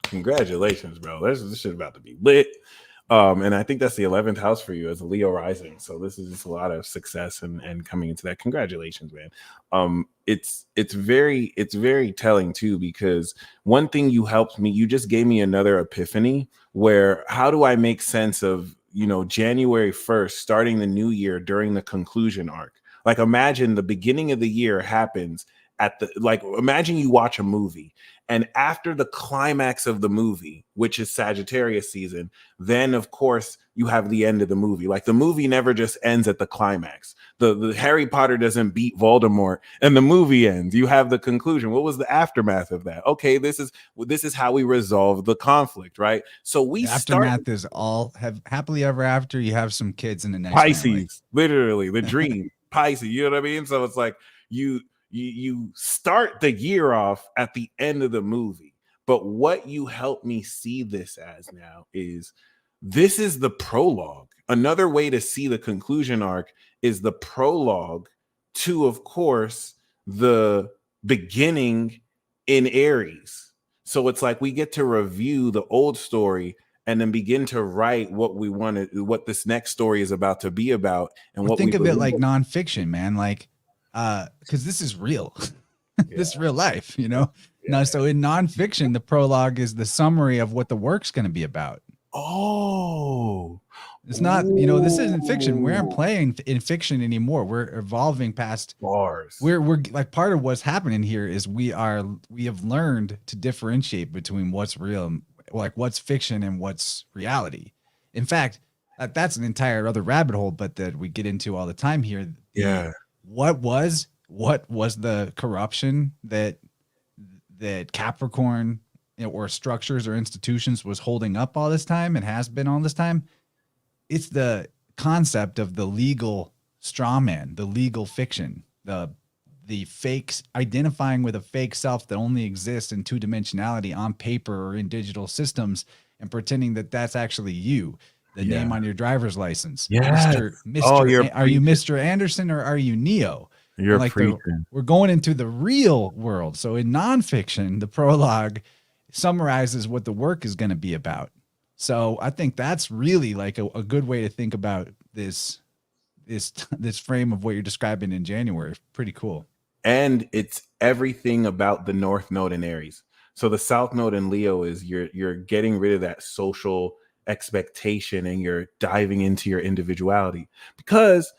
Congratulations, bro. This shit about to be lit. And I think that's the 11th house for you as a Leo rising. So this is just a lot of success and coming into that. Congratulations, man. It's very telling too, because one thing you just gave me another epiphany, where how do I make sense of, January 1st, starting the new year during the conclusion arc? Like, imagine the beginning of the year happens imagine you watch a movie, and after the climax of the movie, which is Sagittarius season, then of course you have the end of the movie. Like, the movie never just ends at the climax. The Harry Potter doesn't beat Voldemort and the movie ends. You have the conclusion. What was the aftermath of that? Okay, this is how we resolve the conflict, right? So the aftermath is all have happily ever after. You have some kids in the next Pisces, family. literally the dream. Pisces, you know what I mean? So it's like you start the year off at the end of the movie. But what you help me see this as now is this is the prologue. Another way to see the conclusion arc is the prologue to, of course, the beginning in Aries. So it's like we get to review the old story and then begin to write what we wanted, what this next story is about to be about, and Or what we think of it believe. like nonfiction, man. Like, because this is real. Yeah, This is real life, you know. yeah. Now, so in nonfiction, the prologue is the summary of what the work's going to be about. Oh, It's not, you know, this isn't fiction. We aren't ooh, playing in fiction anymore. We're evolving past. bars. We're like, part of what's happening here is we have learned to differentiate between what's real, like what's fiction and what's reality. In fact, that's an entire other rabbit hole, but that we get into all the time here. The Yeah, what was the corruption that Capricorn, you know, or structures or institutions was holding up all this time and has been all this time? It's the concept of the legal straw man, the legal fiction, the fakes, identifying with a fake self that only exists in two dimensionality on paper or in digital systems, and pretending that that's actually you. The yeah, name on your driver's license, yes. Mister Oh, Mister. you're Are you preaching. Mister Anderson or are you Neo? And You're like preaching. we're going into the real world. So in nonfiction, the prologue summarizes what the work is going to be about. So I think that's really like a good way to think about this frame of what you're describing in January. Pretty cool. And it's everything about the North Node in Aries. So the South Node in Leo is you're getting rid of that social expectation and you're diving into your individuality, because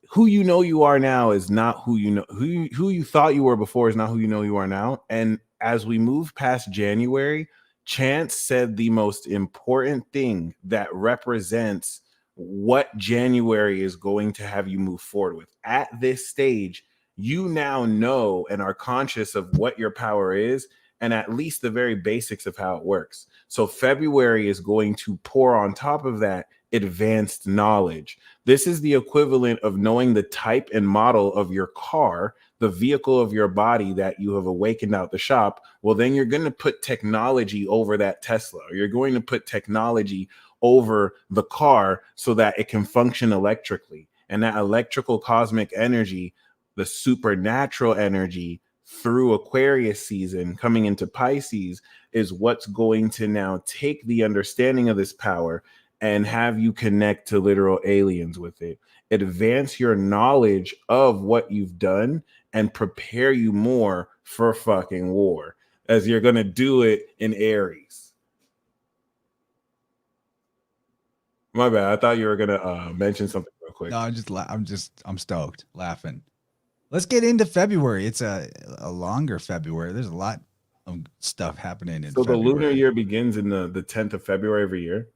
who you know you are now is not who you know who you thought you were before is not who you know you are now. And as we move past January, Chance said the most important thing that represents what January is going to have you move forward with. At this stage, you now know and are conscious of what your power is and at least the very basics of how it works. So February is going to pour on top of that advanced knowledge. This is the equivalent of knowing the type and model of your car, the vehicle of your body that you have awakened out the shop. Well, then you're going to put technology over that Tesla, or you're going to put technology over the car so that it can function electrically. And that electrical cosmic energy, the supernatural energy through Aquarius season coming into Pisces, is what's going to now take the understanding of this power and have you connect to literal aliens with it, advance your knowledge of what you've done, and prepare you more for fucking war, as you're going to do it in Aries. My bad. I thought you were going to mention something real quick. No, I'm stoked, laughing. Let's get into February. It's a longer February. There's a lot of stuff happening in So the lunar February. year begins in the 10th of February every year.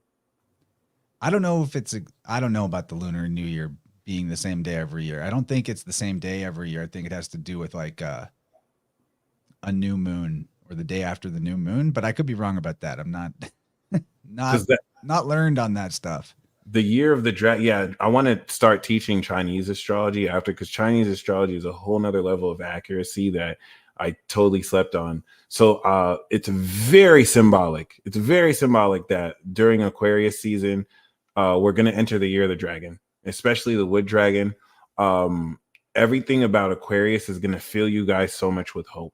I don't know if I don't know about the Lunar New Year being the same day every year. I don't think it's the same day every year. I think it has to do with like a new moon or the day after the new moon, but I could be wrong about that. I'm not not Because that not learned on that stuff. the year of the dragon. Yeah, I want to start teaching Chinese astrology after, because Chinese astrology is a whole nother level of accuracy that I totally slept on. So it's very symbolic. It's very symbolic that during Aquarius season, we're going to enter the year of the dragon, especially the wood dragon. Um, Everything about Aquarius is going to fill you guys so much with hope,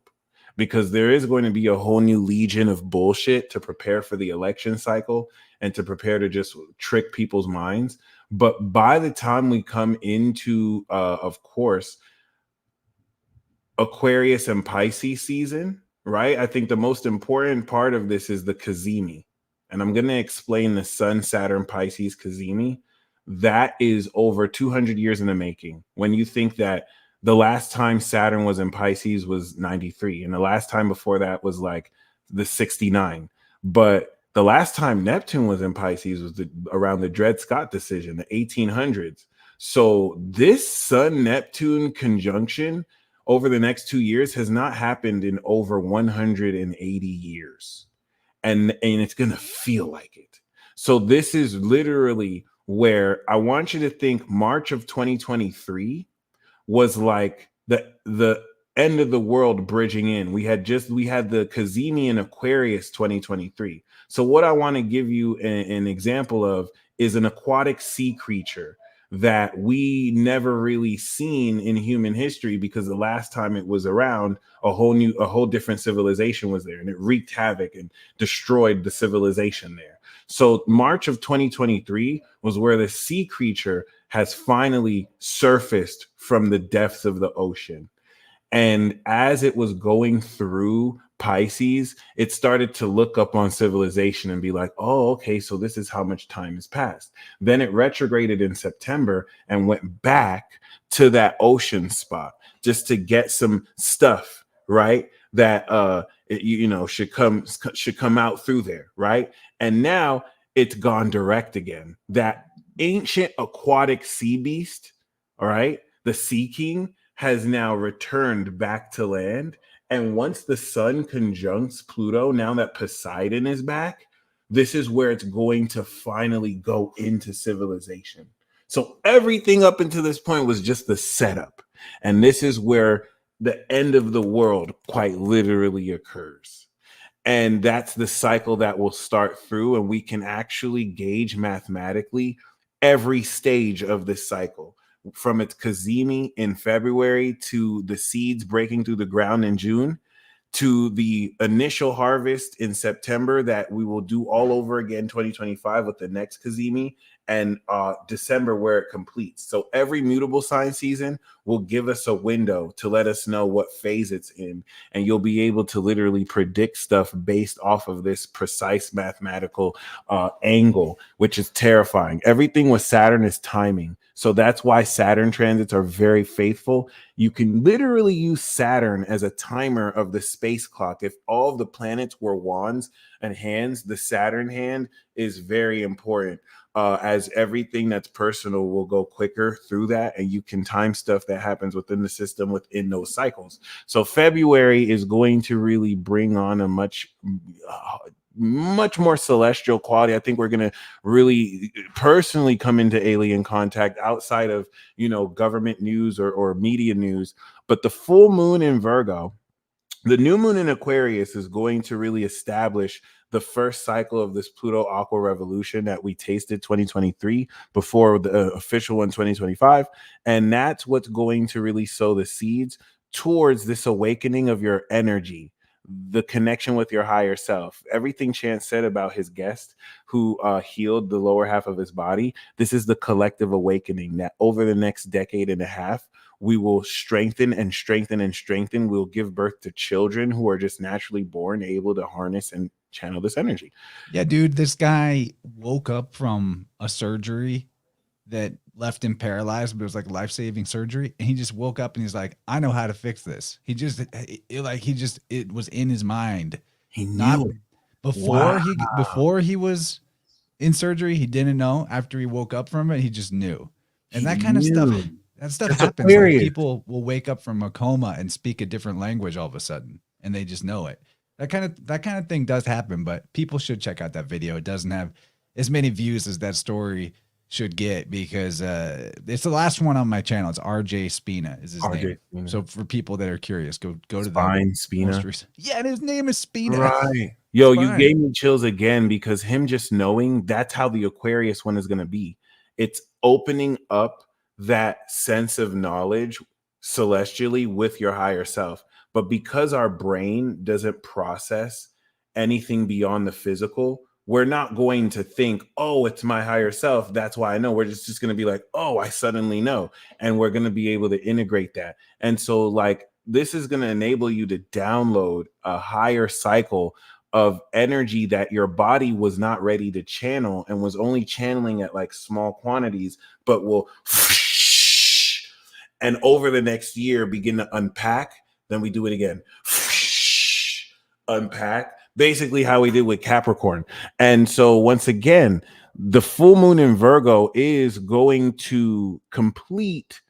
because there is going to be a whole new legion of bullshit to prepare for the election cycle and to prepare to just trick people's minds. But by the time we come into, of course, Aquarius and Pisces season, right? I think the most important part of this is the Cazimi. And I'm going to explain the Sun, Saturn, Pisces Cazimi. That is over 200 years in the making. When you think that the last time Saturn was in Pisces was 93, and the last time before that was like the 69. But the last time Neptune was in Pisces was around the Dred Scott decision, the 1800s. So this Sun Neptune conjunction over the next 2 years has not happened in over 180 years. And it's going to feel like it. So this is literally where I want you to think March of 2023 was like the end of the world bridging in. We had the Cazimi and Aquarius 2023. So what I want to give you an example of is an aquatic sea creature that we never really seen in human history, because the last time it was around, a whole different civilization was there, and it wreaked havoc and destroyed the civilization there. So March of 2023 was where the sea creature has finally surfaced from the depths of the ocean. And as it was going through Pisces, it started to look up on civilization and be like, oh, okay, so this is how much time has passed. Then it retrograded in September and went back to that ocean spot just to get some stuff, right? That should come out through there, right? And now it's gone direct again. That ancient aquatic sea beast, all right, the Sea King, has now returned back to land. And once the sun conjuncts Pluto, now that Poseidon is back, this is where it's going to finally go into civilization. So everything up until this point was just the setup. And this is where the end of the world quite literally occurs. And that's the cycle that will start through, and we can actually gauge mathematically every stage of this cycle, from its Kazemi in February to the seeds breaking through the ground in June, to the initial harvest in September that we will do all over again 2025 with the next Kazemi, and December where it completes. So every mutable sign season will give us a window to let us know what phase it's in, and you'll be able to literally predict stuff based off of this precise mathematical angle, which is terrifying. Everything with Saturn is timing. So that's why Saturn transits are very faithful. You can literally use Saturn as a timer of the space clock. If all of the planets were wands and hands, the Saturn hand is very important, as everything that's personal will go quicker through that, and you can time stuff that happens within the system within those cycles. So February is going to really bring on a much more celestial quality. I think we're going to really personally come into alien contact outside of, government news or media news. But the full moon in Virgo, the new moon in Aquarius, is going to really establish the first cycle of this Pluto Aqua revolution that we tasted 2023 before the official one 2025. And that's what's going to really sow the seeds towards this awakening of your energy, the connection with your higher self. Everything Chance said about his guest who healed the lower half of his body, this is the collective awakening that over the next decade and a half, we will strengthen and strengthen and strengthen. We'll give birth to children who are just naturally born able to harness and channel this energy. Yeah, dude, this guy woke up from a surgery that left him paralyzed, but it was like life-saving surgery. And he just woke up and he's like, I know how to fix this. It was in his mind. He Not knew it. before he was in surgery, he didn't know. After he woke up from it, he just knew. And He that kind of stuff, knew. that stuff That's happens. Like Aquarius. people will wake up from a coma and speak a different language all of a sudden, and they just know it. That kind of thing does happen, but people should check out that video. It doesn't have as many views as that story should get, because it's the last one on my channel. It's RJ Spina is his RJ name. Spina. So for people that are curious, go to the Spine Spina. most recent. Yeah, and his name is Spina. Right. Yo, you Spine. gave me chills again, because him just knowing that's how the Aquarius one is going to be. It's opening up that sense of knowledge celestially with your higher self. But because our brain doesn't process anything beyond the physical, we're not going to think, oh, it's my higher self, that's why I know. We're just going to be like, oh, I suddenly know. And we're going to be able to integrate that. And so, like, this is going to enable you to download a higher cycle of energy that your body was not ready to channel and was only channeling at like small quantities, but will and over the next year begin to unpack. Then we do it again, unpack, basically how we did with Capricorn. And so once again, the full moon in Virgo is going to complete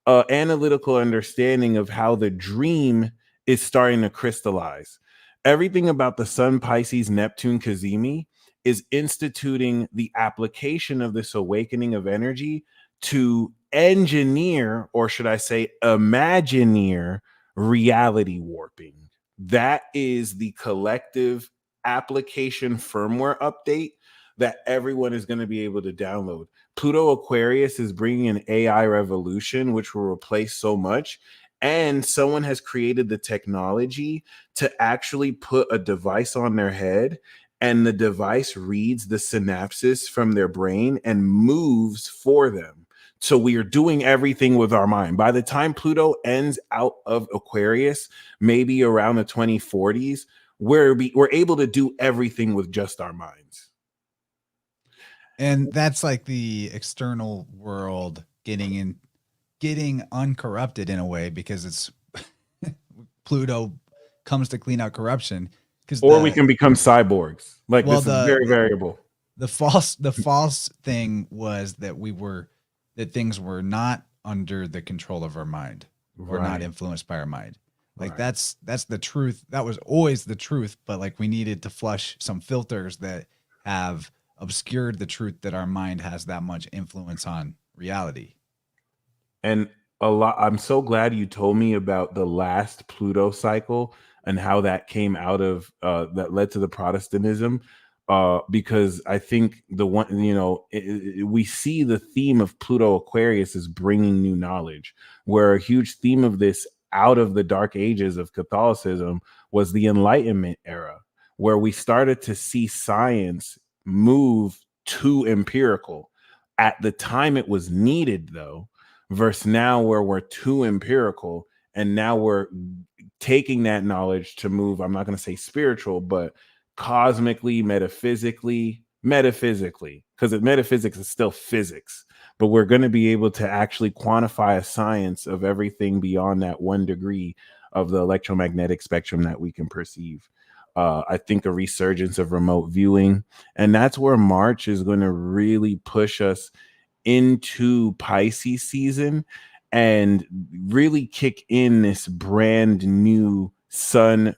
analytical understanding of how the dream is starting to crystallize. Everything about the Sun, Pisces, Neptune, Kazemi is instituting the application of this awakening of energy to engineer, or should I say, imagineer reality warping. That is the collective application firmware update that everyone is going to be able to download. Pluto Aquarius is bringing an AI revolution, which will replace so much. And someone has created the technology to actually put a device on their head, and the device reads the synapses from their brain and moves for them. So we are doing everything with our mind. By the time Pluto ends out of Aquarius, maybe around the 2040s, we're able to do everything with just our minds. And that's like the external world getting uncorrupted in a way, because it's Pluto comes to clean out corruption. Because Or we can become cyborgs. Like, well, this is very variable. the false thing was that things were not under the control of our mind, or not Right. influenced by our mind. Like Right. that's the truth. That was always the truth, but like we needed to flush some filters that have obscured the truth that our mind has that much influence on reality. And I'm so glad you told me about the last Pluto cycle and how that came out of that led to the Protestantism, because I think the one, we see the theme of Pluto Aquarius is bringing new knowledge, where a huge theme of this out of the dark ages of Catholicism was the Enlightenment era, where we started to see science move to empirical. At the time it was needed, though, versus now where we're too empirical, and now we're taking that knowledge to move, I'm not going to say spiritual, but cosmically, metaphysically, because metaphysics is still physics, but we're going to be able to actually quantify a science of everything beyond that 1 degree of the electromagnetic spectrum that we can perceive. I think a resurgence of remote viewing, and that's where March is going to really push us into Pisces season and really kick in this brand new Sun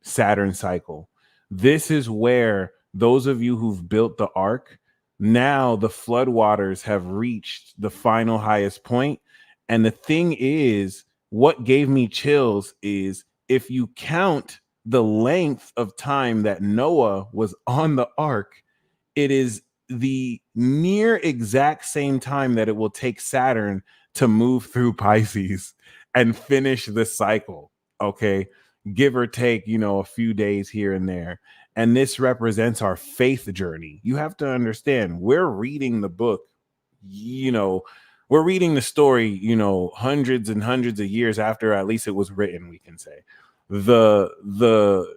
Saturn cycle. This is where those of you who've built the ark, now the floodwaters have reached the final highest point. And the thing is, what gave me chills is, if you count the length of time that Noah was on the ark, it is the near exact same time that it will take Saturn to move through Pisces and finish the cycle. Okay. Give or take, a few days here and there. And this represents our faith journey. You have to understand, we're reading the book, we're reading the story, hundreds and hundreds of years after at least it was written, we can say. The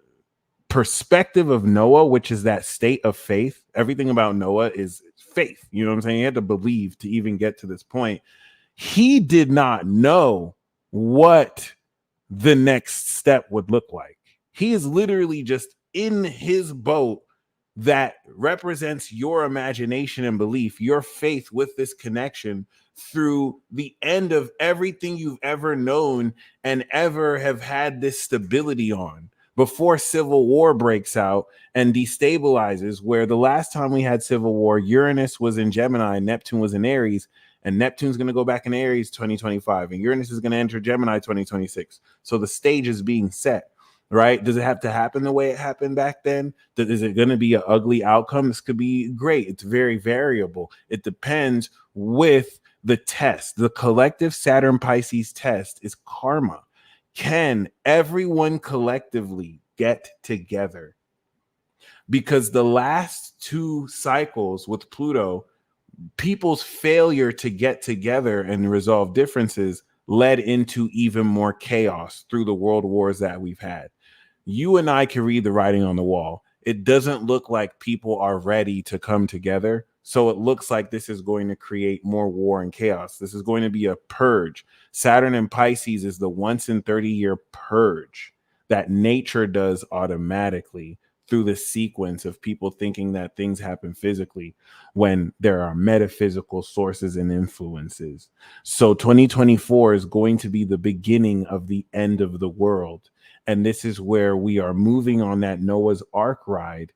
perspective of Noah, which is that state of faith, everything about Noah is faith. You know what I'm saying? He had to believe to even get to this point. He did not know what the next step would look like. He is literally just in his boat that represents your imagination and belief, your faith with this connection through the end of everything you've ever known and ever have had this stability on, before civil war breaks out and destabilizes. Where the last time we had civil war, Uranus was in Gemini, Neptune was in Aries, and Neptune's going to go back in Aries 2025, and Uranus is going to enter Gemini 2026. So the stage is being set, right? Does it have to happen the way it happened back then? Is it going to be an ugly outcome? This could be great. It's very variable. It depends with the test. The collective Saturn Pisces test is karma. Can everyone collectively get together? Because the last 2 cycles with Pluto, people's failure to get together and resolve differences led into even more chaos through the world wars that we've had. You and I can read the writing on the wall. It doesn't look like people are ready to come together. So it looks like this is going to create more war and chaos. This is going to be a purge. Saturn in Pisces is the once in 30-year purge that nature does automatically through the sequence of people thinking that things happen physically when there are metaphysical sources and influences. So 2024 is going to be the beginning of the end of the world. And this is where we are moving on that Noah's Ark ride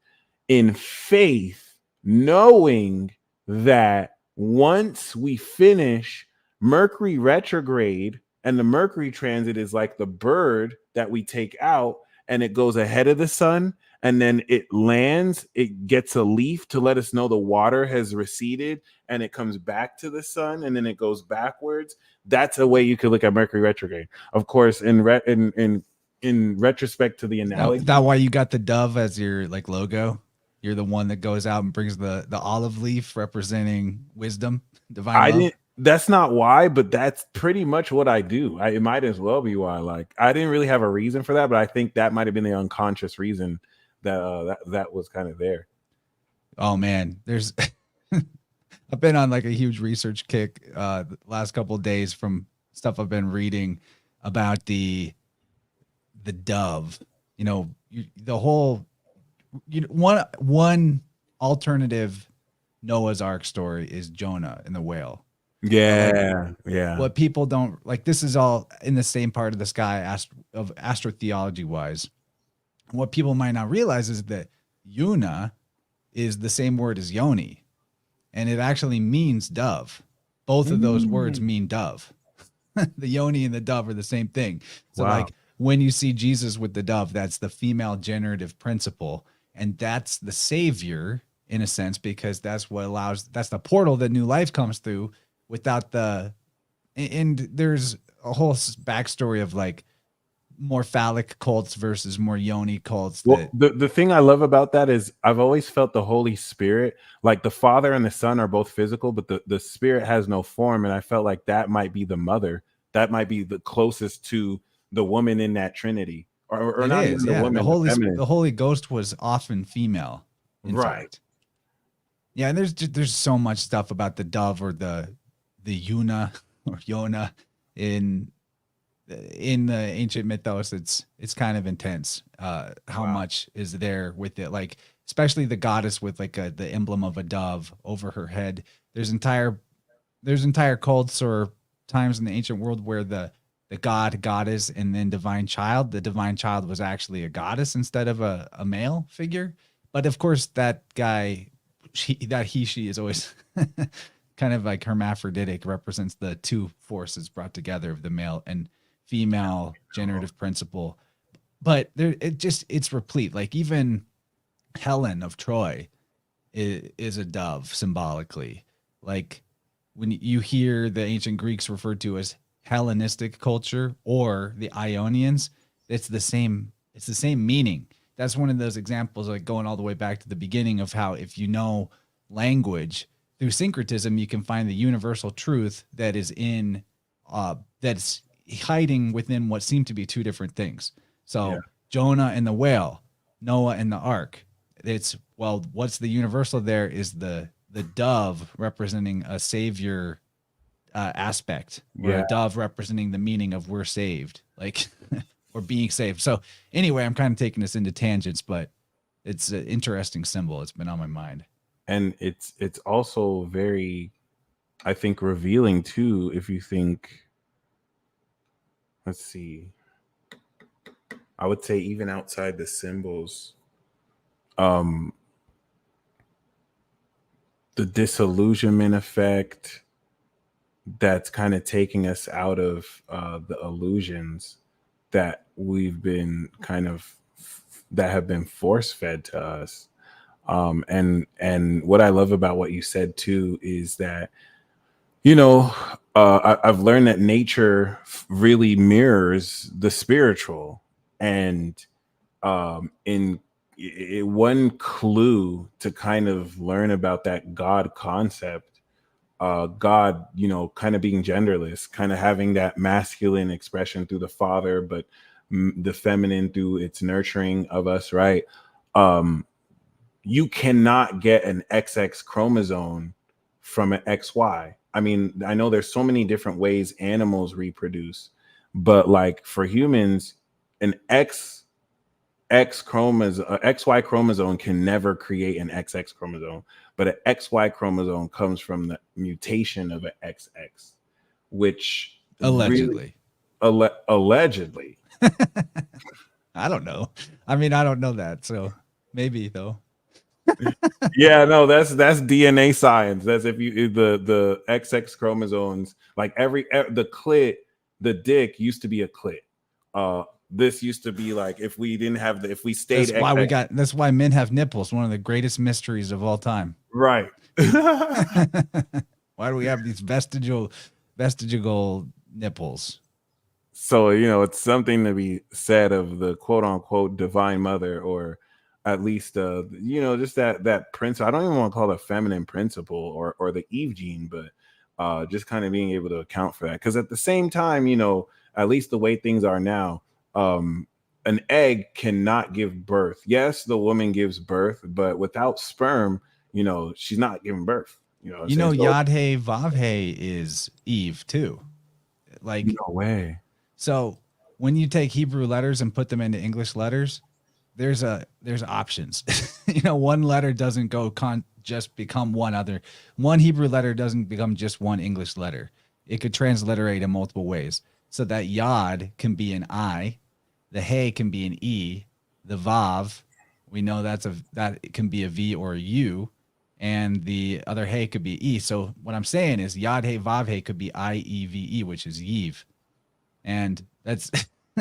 in faith, knowing that once we finish Mercury retrograde, and the Mercury transit is like the bird that we take out and it goes ahead of the sun, and then it lands, it gets a leaf to let us know the water has receded, and it comes back to the sun, and then it goes backwards. That's a way you could look at Mercury retrograde. Of course, in retrospect to the Is analogy, that why you got the dove as your like logo? You're the one that goes out and brings the olive leaf representing wisdom, divine I love. didn't. That's not why, but that's pretty much what I do. It might as well be why. Like, I didn't really have a reason for that, but I think that might have been the unconscious reason that was kind of there. Oh man, there's I've been on like a huge research kick the last couple of days from stuff I've been reading about the dove. You know, the whole one alternative Noah's Ark story is Jonah and the whale. But like Yeah. what people don't like, this is all in the same part of the sky of astrotheology wise. What people might not realize is that Yuna is the same word as Yoni, and it actually means dove. Both of those words mean dove. The Yoni and the dove are the same thing. So Wow. like when you see Jesus with the dove, that's the female generative principle, and that's the savior in a sense, because that's what allows, that's the portal that new life comes through without the, and there's a whole backstory of like more phallic cults versus more yoni cults Well, that the thing I love about that is I've always felt the Holy Spirit, like the Father and the Son are both physical, but the Spirit has no form. And I felt like that might be the mother. That might be the closest to the woman in that Trinity. Or it not is. even the Yeah. woman, the feminine. The Holy Ghost was often female, in Right. fact. Yeah. And there's so much stuff about the dove or the Yuna or Yona in the ancient mythos. It's kind of intense how Wow. much is there with it, like especially the goddess with like the emblem of a dove over her head. There's entire cults or times in the ancient world where the god, goddess, and then divine child, the divine child was actually a goddess instead of a male figure. But of course that guy, she is always kind of like hermaphroditic, represents the two forces brought together of the male and female generative principle. But it's replete. Like even Helen of Troy is a dove symbolically. Like when you hear the ancient Greeks referred to as Hellenistic culture or the Ionians, it's the same meaning. That's one of those examples, like going all the way back to the beginning of how if you know language through syncretism, you can find the universal truth that is in that's hiding within what seem to be two different things. Yeah. So Jonah and the whale, Noah and the ark. It's, well, what's the universal there is the dove representing a savior aspect, or Yeah. a dove representing the meaning of we're saved, like or being saved. So anyway, I'm kind of taking this into tangents, but it's an interesting symbol. It's been on my mind. And it's also very, I think, revealing too, if you think, let's see, I would say even outside the symbols, um the disillusionment effect that's kind of taking us out of the illusions that we've been kind of that have been force fed to us. And what I love about what you said too is that, you know, I've learned that nature really mirrors the spiritual. And in one clue to kind of learn about that God concept, God, you know, kind of being genderless, kind of having that masculine expression through the father, but the feminine through its nurturing of us, right? You cannot get an XX chromosome from an XY. I mean, I know there's so many different ways animals reproduce, but like for humans, an X chromosome, XY chromosome can never create an XX chromosome, but an XY chromosome comes from the mutation of an XX, which really Allegedly. allegedly. I don't know. I mean, I don't know that. So maybe though. Yeah, no, that's DNA science. That's if you the XX chromosomes, like the clit, the dick used to be a clit. this used to be like, if we didn't have if we stayed That's why men have nipples, one of the greatest mysteries of all time. right. Why do we have these vestigial nipples? So, it's something to be said of the quote unquote divine mother, or at least, just that principle. I don't even want to call it a feminine principle or the Eve gene, but just kind of being able to account for that. Because at the same time, at least the way things are now, an egg cannot give birth. Yes, the woman gives birth, but without sperm, she's not giving birth. Yod He Vav He is Eve too. Like, no way. So when you take Hebrew letters and put them into English letters, there's options. One letter doesn't just become one Hebrew letter doesn't become just one English letter. It could transliterate in multiple ways. So that Yod can be an I, the He can be an E, the Vav, we know that it can be a V or a U, and the other He could be E. So what I'm saying is Yod He Vav He could be IEVE, which is Yeve. And that's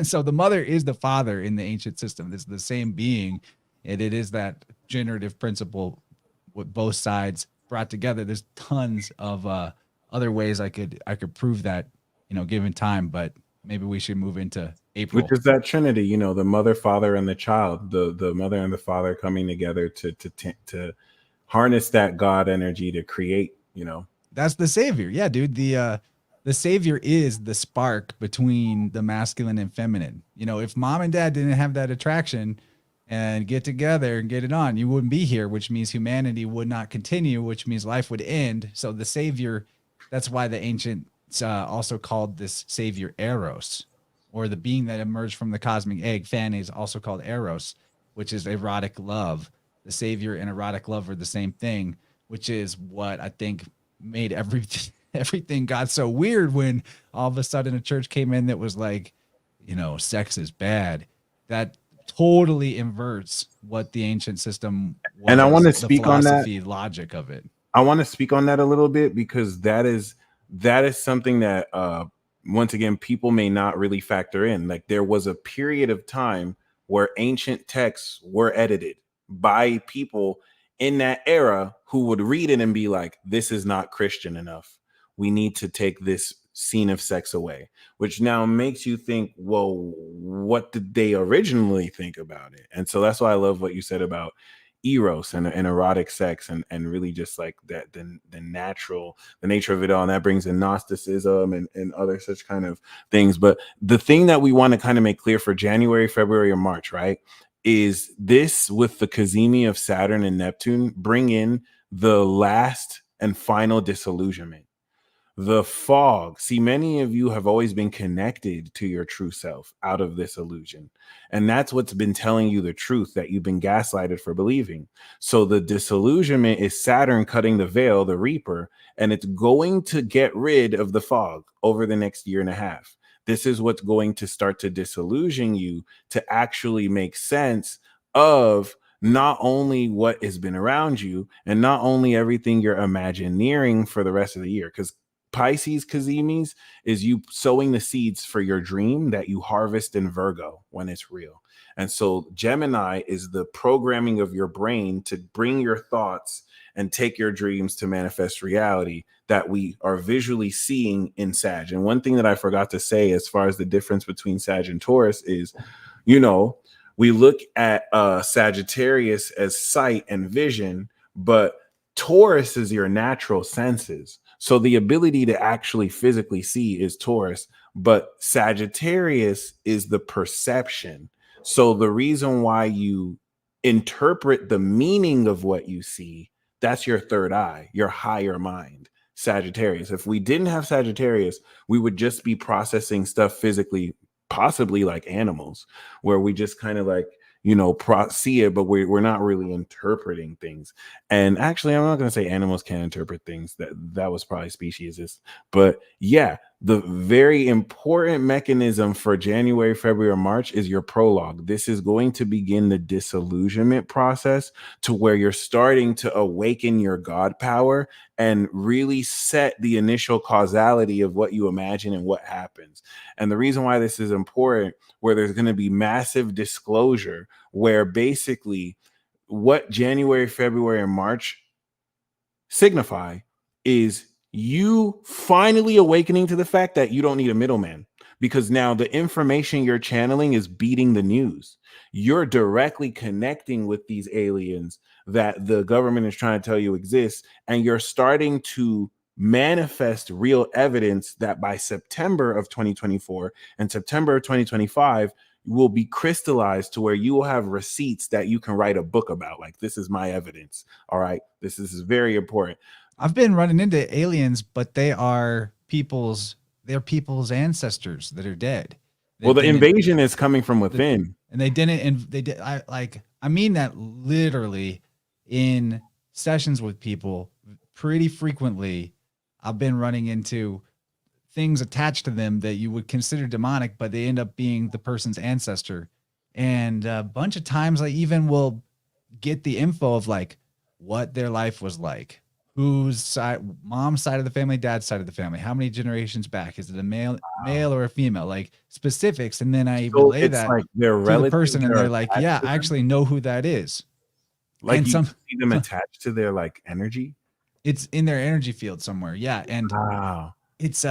so the mother is the father in the ancient system. It's the same being. And it is that generative principle with both sides brought together. There's tons of other ways I could prove that, given time, but maybe we should move into April. Which is that Trinity, the mother, father, and the child, the mother and the father coming together to harness that God energy to create, That's the savior. Yeah, dude. The savior is the spark between the masculine and feminine. If mom and dad didn't have that attraction and get together and get it on, you wouldn't be here, which means humanity would not continue, which means life would end. So the savior, that's why the ancients also called this savior Eros, or the being that emerged from the cosmic egg. Fan is also called Eros, which is erotic love. The savior and erotic love are the same thing, which is what I think made everything got so weird when all of a sudden a church came in that was like, sex is bad. That totally inverts what the ancient system was. And I want to speak on that logic of it. I want to speak on that a little bit, because that is something that once again people may not really factor in. Like, there was a period of time where ancient texts were edited by people in that era who would read it and be like, this is not Christian enough. We need to take this scene of sex away, which now makes you think, well, what did they originally think about it? And so that's why I love what you said about eros and erotic sex, and really just like that, the nature of it all. And that brings in Gnosticism and other such kind of things. But the thing that we want to kind of make clear for January, February, or March, right, is this, with the Cazimi of Saturn and Neptune, bring in the last and final disillusionment. The fog. See, many of you have always been connected to your true self out of this illusion. And that's what's been telling you the truth that you've been gaslighted for believing. So the disillusionment is Saturn cutting the veil, the Reaper, and it's going to get rid of the fog over the next year and a half. This is what's going to start to disillusion you to actually make sense of not only what has been around you and not only everything you're imagineering for the rest of the year. Because Pisces Cazimis is you sowing the seeds for your dream that you harvest in Virgo when it's real. And so Gemini is the programming of your brain to bring your thoughts and take your dreams to manifest reality that we are visually seeing in Sag. And one thing that I forgot to say as far as the difference between Sag and Taurus is, we look at Sagittarius as sight and vision, but Taurus is your natural senses. So the ability to actually physically see is Taurus, but Sagittarius is the perception. So the reason why you interpret the meaning of what you see, that's your third eye, your higher mind, Sagittarius. If we didn't have Sagittarius, we would just be processing stuff physically, possibly like animals, where we just kind of like, see it, but we're not really interpreting things. And actually, I'm not going to say animals can't interpret things. That was probably speciesist. But yeah, The very important mechanism for January, February, or March is your prologue. This is going to begin the disillusionment process to where you're starting to awaken your God power and really set the initial causality of what you imagine and what happens. And the reason why this is important, where there's going to be massive disclosure, where basically what January, February, and March signify is you finally awakening to the fact that you don't need a middleman, because now the information you're channeling is beating the news. You're directly connecting with these aliens that the government is trying to tell you exist, and you're starting to manifest real evidence that by September of 2024 and September of 2025 will be crystallized to where you will have receipts that you can write a book about. Like, this is my evidence. All right. This is very important. I've been running into aliens, but they're people's ancestors that are dead. Well, the invasion is coming from within. And they didn't, and they did. I mean that literally in sessions with people pretty frequently. I've been running into things attached to them that you would consider demonic, but they end up being the person's ancestor. And a bunch of times I even will get the info of like what their life was like, whose side, mom's side of the family, dad's side of the family, how many generations back, is it a male or a female, like specifics. And then I relay that like to the person, and they're like, yeah, I actually know who that is. Like, and you see them attached to their like energy. It's in their energy field somewhere. Yeah. And it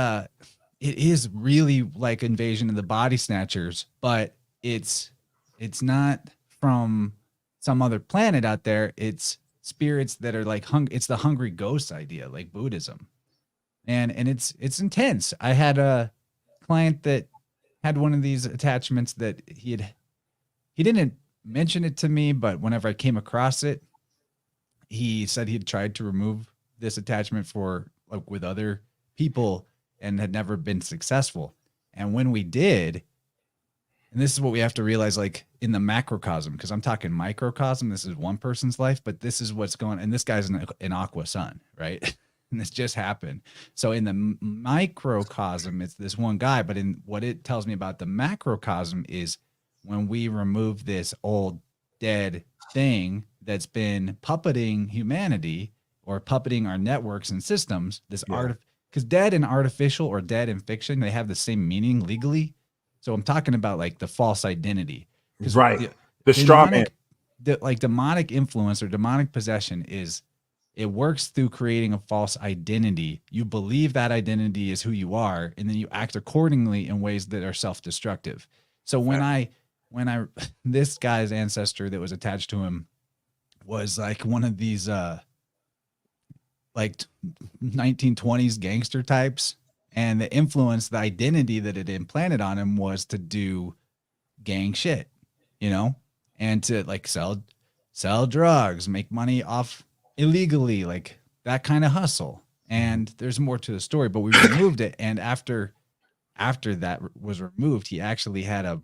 is really like Invasion of the Body Snatchers, but it's not from some other planet out there. It's spirits that are like it's the hungry ghost idea, like Buddhism. And it's intense. I had a client that had one of these attachments that he didn't mention it to me, but whenever I came across it, he said he'd tried to remove this attachment for like with other people and had never been successful. And when we did, and this is what we have to realize, like in the macrocosm, because I'm talking microcosm, this is one person's life, but this is what's going, and this guy's an Aqua Sun, right? And this just happened. So in the microcosm, it's this one guy, but in what it tells me about the macrocosm is when we remove this old dead thing that's been puppeting humanity or puppeting our networks and systems, this art, because dead and artificial or dead and fiction, they have the same meaning legally. So I'm talking about like the false identity. Right. The straw man. Like demonic influence or demonic possession is, it works through creating a false identity. You believe that identity is who you are, and then you act accordingly in ways that are self-destructive. So when this guy's ancestor that was attached to him was like one of these like 1920s gangster types, and the influence, the identity that it implanted on him was to do gang shit, you know, and to like sell drugs, make money off illegally, like that kind of hustle. And there's more to the story, but we removed it. And after that was removed, he actually had a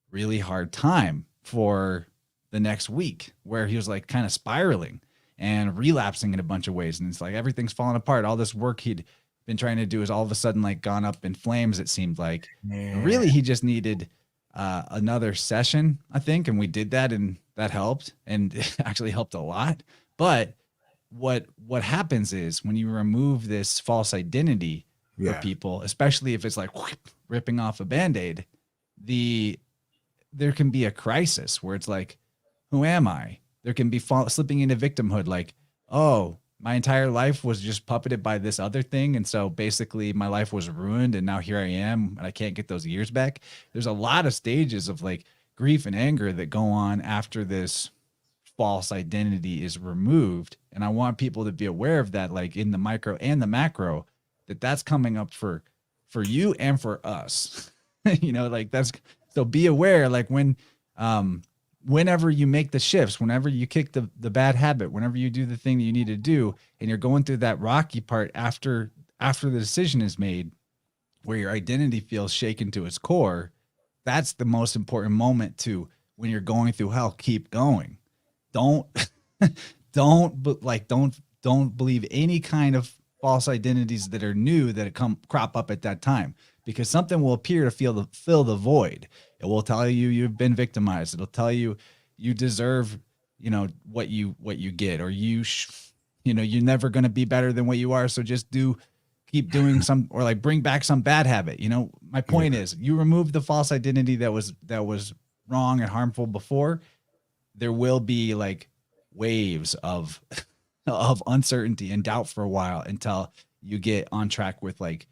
really hard time for the next week, where he was like kind of spiraling and relapsing in a bunch of ways. And it's like everything's falling apart. All this work he'd been trying to do is all of a sudden like gone up in flames, it seemed like. Really, he just needed another session, I think, and we did that, and that helped, and it actually helped a lot. But what happens is when you remove this false identity for people, especially if it's like ripping off a Band-Aid, there can be a crisis where it's like, who am I? There can be slipping into victimhood, like, oh, my entire life was just puppeted by this other thing, and so basically my life was ruined, and now here I am, and I can't get those years back. There's a lot of stages of like grief and anger that go on after this false identity is removed, and I want people to be aware of that, like in the micro and the macro, that's coming up for you and for us. You know, like that's, so be aware, like whenever you make the shifts, whenever you kick the bad habit, whenever you do the thing that you need to do, and you're going through that rocky part after the decision is made, where your identity feels shaken to its core, that's the most important moment to, when you're going through hell, keep going. Don't believe any kind of false identities that are new that crop up at that time, because something will appear to fill the void. It will tell you you've been victimized. It'll tell you you deserve, what you get, or you're never going to be better than what you are. So just keep doing some, or like bring back some bad habit. My point Yeah. is, you remove the false identity that was wrong and harmful before, there will be like waves of of uncertainty and doubt for a while until you get on track with like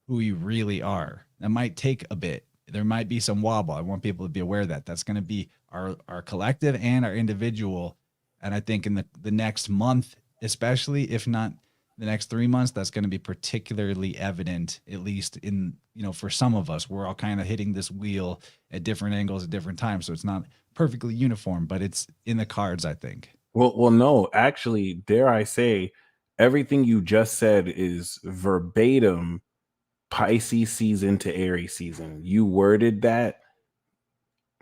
who you really are. That might take a bit. There might be some wobble. I want people to be aware that that's going to be our collective and our individual. And I think in the next month, especially, if not the next 3 months, that's going to be particularly evident, at least in, for some of us. We're all kind of hitting this wheel at different angles at different times. So it's not perfectly uniform, but it's in the cards, I think. Well, no, actually, dare I say, everything you just said is verbatim Pisces season to Aries season. You worded that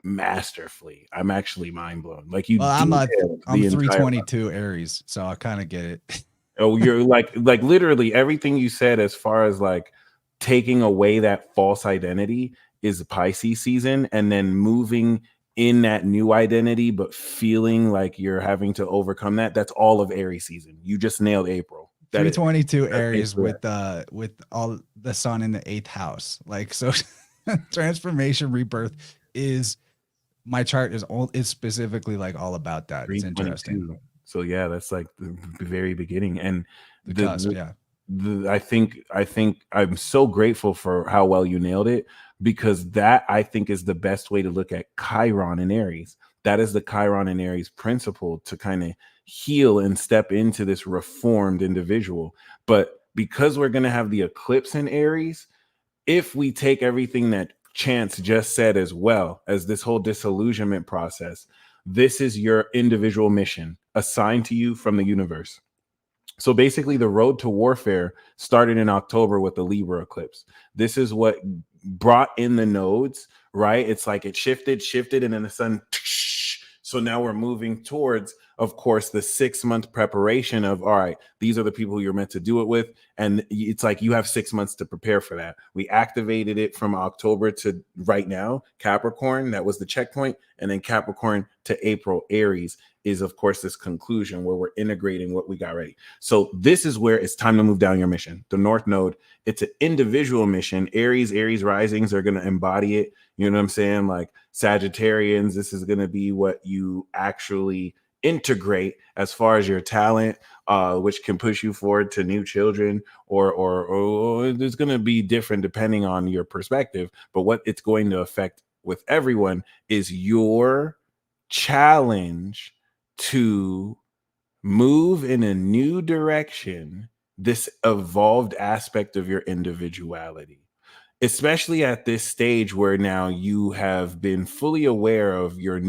masterfully. I'm actually mind blown. Like you Well, detailed I'm the entire. 322 Aries, so I kind of get it. Oh, you're like literally everything you said as far as like taking away that false identity is Pisces season, and then moving in that new identity, but feeling like you're having to overcome that. That's all of Aries season. You just nailed April. That is 322 that's Aries incorrect. with all the sun in the eighth house. Like, so transformation rebirth is my chart is specifically like all about that. It's interesting. 322. So yeah, that's like the very beginning. And The the, cusp, the yeah. I think I'm so grateful for how well you nailed it, because that I think is the best way to look at Chiron in Aries. That is the Chiron in Aries principle to kind of heal and step into this reformed individual. But because we're going to have the eclipse in Aries, if we take everything that Chance just said, as well as this whole disillusionment process, this is your individual mission assigned to you from the universe. So basically, the road to warfare started in October with the Libra eclipse. This is what brought in the nodes, right? It's like it shifted, and then the sun. So now we're moving towards, of course, the 6 month preparation of, all right, these are the people you're meant to do it with. And it's like you have 6 months to prepare for that. We activated it from October to right now, Capricorn, that was the checkpoint. And then Capricorn to April, Aries is, of course, this conclusion where we're integrating what we got ready. So this is where it's time to move down your mission. The North Node, it's an individual mission. Aries risings are going to embody it. You know what I'm saying? Like Sagittarians, this is going to be what you actually integrate as far as your talent, which can push you forward to new children, or there's going to be different depending on your perspective. But what it's going to affect with everyone is your challenge to move in a new direction, this evolved aspect of your individuality, especially at this stage where now you have been fully aware of your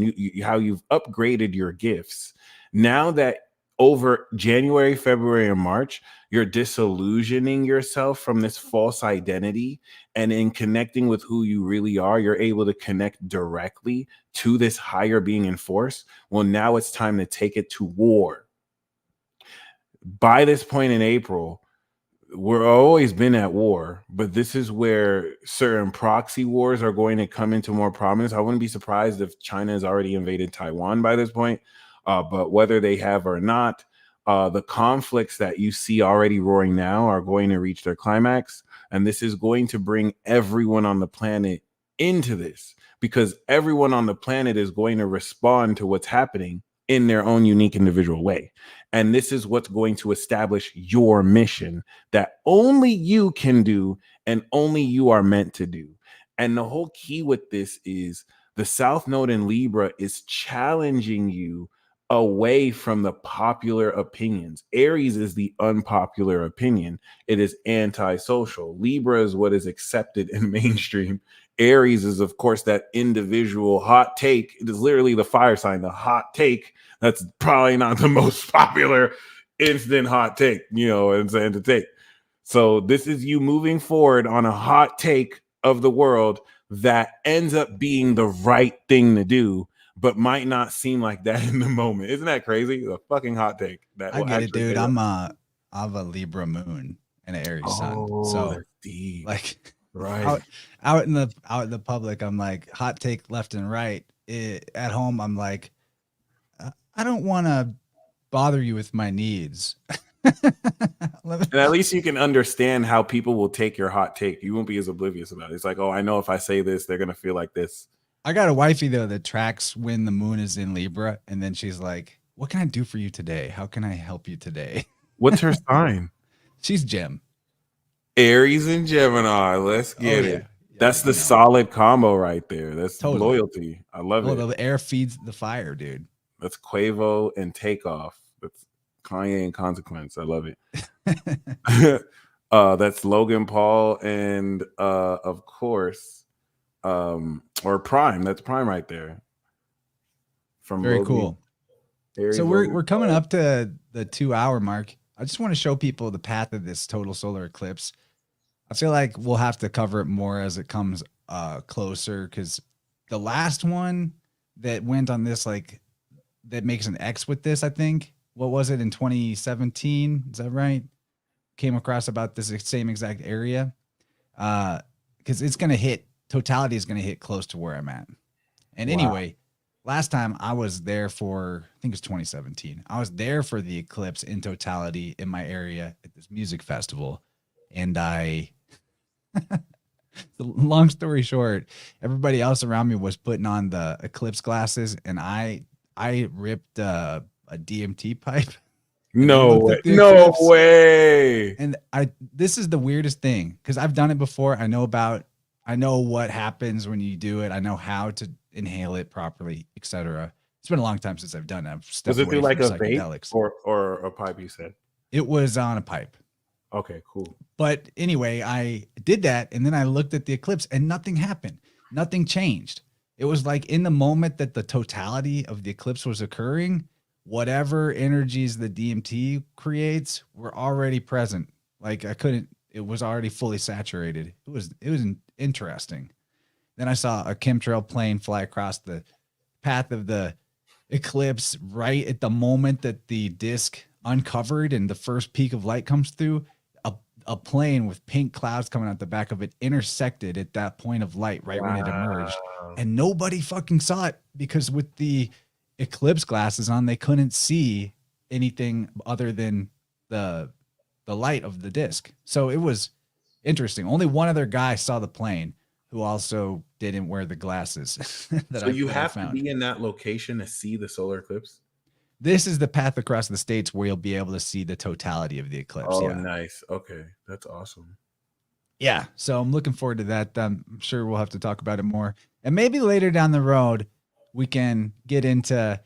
how you've upgraded your gifts. Now that over January, February, and March, you're disillusioning yourself from this false identity, and in connecting with who you really are, you're able to connect directly to this higher being in force. Well, now it's time to take it to war. By this point in April, we're always been at war, but this is where certain proxy wars are going to come into more prominence. I wouldn't be surprised if China has already invaded Taiwan by this point, but whether they have or not, the conflicts that you see already roaring now are going to reach their climax, and this is going to bring everyone on the planet into this, because everyone on the planet is going to respond to what's happening in their own unique individual way. And this is what's going to establish your mission that only you can do and only you are meant to do. And the whole key with this is the South Node in Libra is challenging you away from the popular opinions. Aries is the unpopular opinion. It is antisocial. Libra is what is accepted in mainstream. Aries is, of course, that individual hot take. It is literally the fire sign, the hot take. That's probably not the most popular instant hot take, and to take. So this is you moving forward on a hot take of the world that ends up being the right thing to do, but might not seem like that in the moment. Isn't that crazy? A fucking hot take that I will get it, actually dude. get right. I'm a Libra moon. and an Aries sun. Oh, So that's deep. like Right. out in the public, I'm like hot take left and right. At home, I'm like, I don't want to bother you with my needs. And at least you can understand how people will take your hot take. You won't be as oblivious about it. It's like, oh, I know if I say this, they're gonna feel like this. I got a wifey though that tracks when the moon is in Libra, and then she's like, "What can I do for you today? How can I help you today?" What's her sign? She's Gem. Aries and Gemini. Let's Oh get yeah, it. yeah, That's you the know, solid combo right there. That's totally. loyalty. I love Oh, it. the air feeds the fire, dude. That's Quavo and Takeoff. That's Kanye and Consequence. I love it. That's Logan Paul and of course, or Prime. That's Prime right there. From Very Logan. cool. Aries, So Logan we're coming Paul. up to the 2 hour mark. I just want to show people the path of this total solar eclipse. I feel like we'll have to cover it more as it comes closer, because the last one that went on this, like, that makes an X with this, I think. What was it in 2017? Is that right? Came across about this same exact area. Because it's gonna hit, totality is gonna hit close to where I'm at. And Wow. anyway, last time I was there for, I think it's 2017. I was there for the eclipse in totality in my area at this music festival. And long story short, everybody else around me was putting on the eclipse glasses, and I ripped a DMT pipe. No looked way. at the No eclipse. way. And this is the weirdest thing, because I've done it before. I know what happens when you do it. I know how to inhale it properly, etc. It's been a long time since I've done it. I've stepped Was it away through from like a vape psychedelics. or a pipe, you said? It was on a pipe. Okay, cool. But anyway, I did that, and then I looked at the eclipse and nothing happened. Nothing changed. It was like in the moment that the totality of the eclipse was occurring, whatever energies the DMT creates were already present. Like it was already fully saturated. It was interesting. Then I saw a chemtrail plane fly across the path of the eclipse right at the moment that the disk uncovered and the first peak of light comes through. A plane with pink clouds coming out the back of it intersected at that point of light right when it emerged, and nobody fucking saw it, because with the eclipse glasses on, they couldn't see anything other than the light of the disc. So it was interesting. Only one other guy saw the plane, who also didn't wear the glasses. So you I have to found. be in that location to see the solar eclipse? This is the path across the states where you'll be able to see the totality of the eclipse. Oh, Yeah. nice. Okay, that's awesome. Yeah. So I'm looking forward to that. I'm sure we'll have to talk about it more. And maybe later down the road, we can get into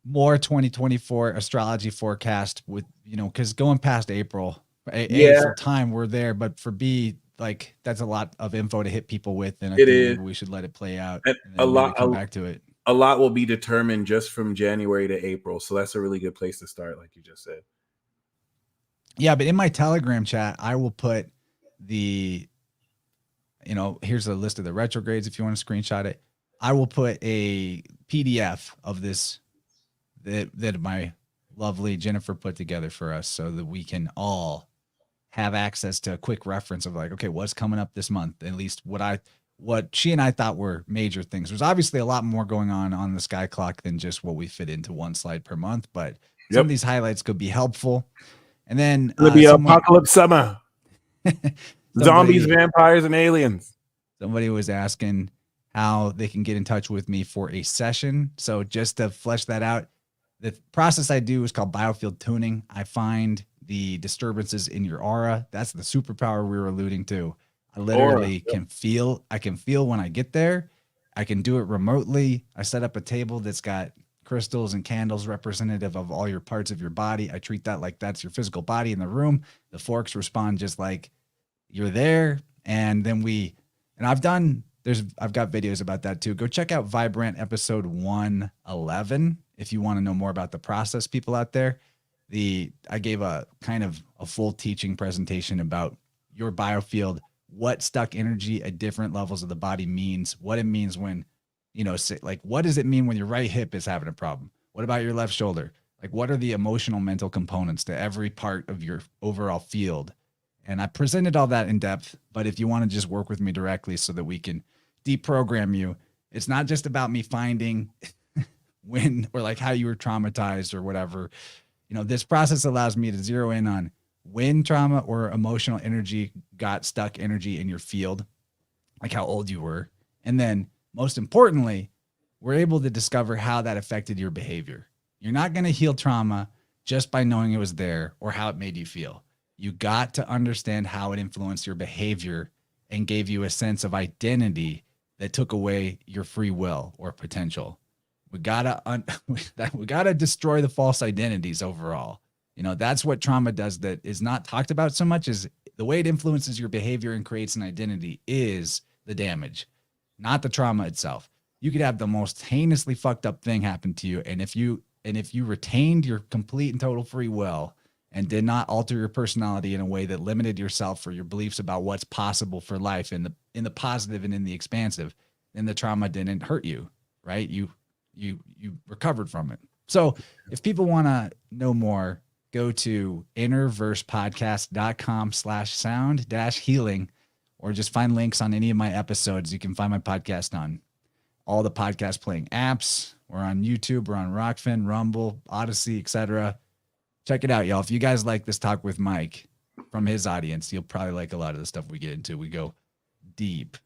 more 2024 astrology forecast with, because going past April, Yeah. for time, we're there. But for B, like, that's a lot of info to hit people with. And I It think is. maybe we should let it play out And and then maybe come back to it. A lot will be determined just from January to April. So that's a really good place to start, like you just said. Yeah, but in my Telegram chat, I will put here's a list of the retrogrades if you want to screenshot it. I will put a PDF of this that my lovely Jennifer put together for us, so that we can all have access to a quick reference of, like, okay, what's coming up this month, at least what she and I thought were major things. There's obviously a lot more going on the sky clock than just what we fit into one slide per month, but some of these highlights could be helpful. And then it'll be apocalypse summer. Zombies, vampires, and aliens. Somebody was asking how they can get in touch with me for a session. So just to flesh that out, the process I do is called biofield tuning. I find the disturbances in your aura. That's the superpower we were alluding to. I literally can feel when I get there. I can do it remotely. I set up a table that's got crystals and candles representative of all your parts of your body. I treat that like that's your physical body in the room. The forks respond just like you're there. And then I've got videos about that too. Go check out Vibrant episode 111 if you want to know more about the process, people out there. I gave a kind of a full teaching presentation about your biofield, what stuck energy at different levels of the body means, what it means when, like, what does it mean when your right hip is having a problem? What about your left shoulder? Like, what are the emotional, mental components to every part of your overall field? And I presented all that in depth, but if you want to just work with me directly so that we can deprogram you, it's not just about me finding when or like how you were traumatized or whatever. You know, this process allows me to zero in on when trauma or emotional energy got stuck energy in your field, like how old you were. And then most importantly, we're able to discover how that affected your behavior. You're not going to heal trauma just by knowing it was there or how it made you feel. You got to understand how it influenced your behavior and gave you a sense of identity that took away your free will or potential. We gotta destroy the false identities overall. You know, that's what trauma does that is not talked about so much, is the way it influences your behavior and creates an identity is the damage, not the trauma itself. You could have the most heinously fucked up thing happen to you. And if you retained your complete and total free will and did not alter your personality in a way that limited yourself or your beliefs about what's possible for life in the positive and in the expansive, then the trauma didn't hurt you, right? You recovered from it. So if people want to know more, go to innerversepodcast.com/sound-healing, or just find links on any of my episodes. You can find my podcast on all the podcast playing apps. We're on YouTube, we're on Rockfin, Rumble, Odyssey, etc. Check it out, y'all. If you guys like this talk with Mike from his audience, you'll probably like a lot of the stuff we get into. We go deep.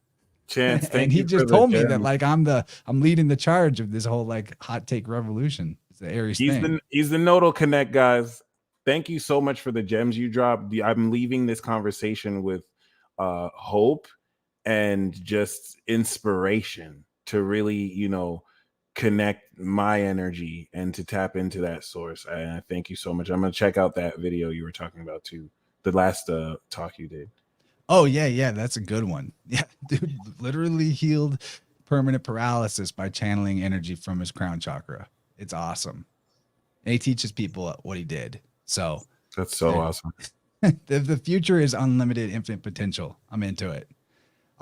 Chance, and he just told me that like I'm leading the charge of this whole like hot take revolution. It's the Aries thing. He's the nodal connect, guys. Thank you so much for the gems you dropped. I'm leaving this conversation with hope and just inspiration to really, you know, connect my energy and to tap into that source. And I thank you so much. I'm gonna check out that video you were talking about too, the last talk you did. Oh yeah, that's a good one. Yeah, dude, literally healed permanent paralysis by channeling energy from his crown chakra. It's awesome. And he teaches people what he did. So that's so awesome. The future is unlimited, infinite potential. I'm into it.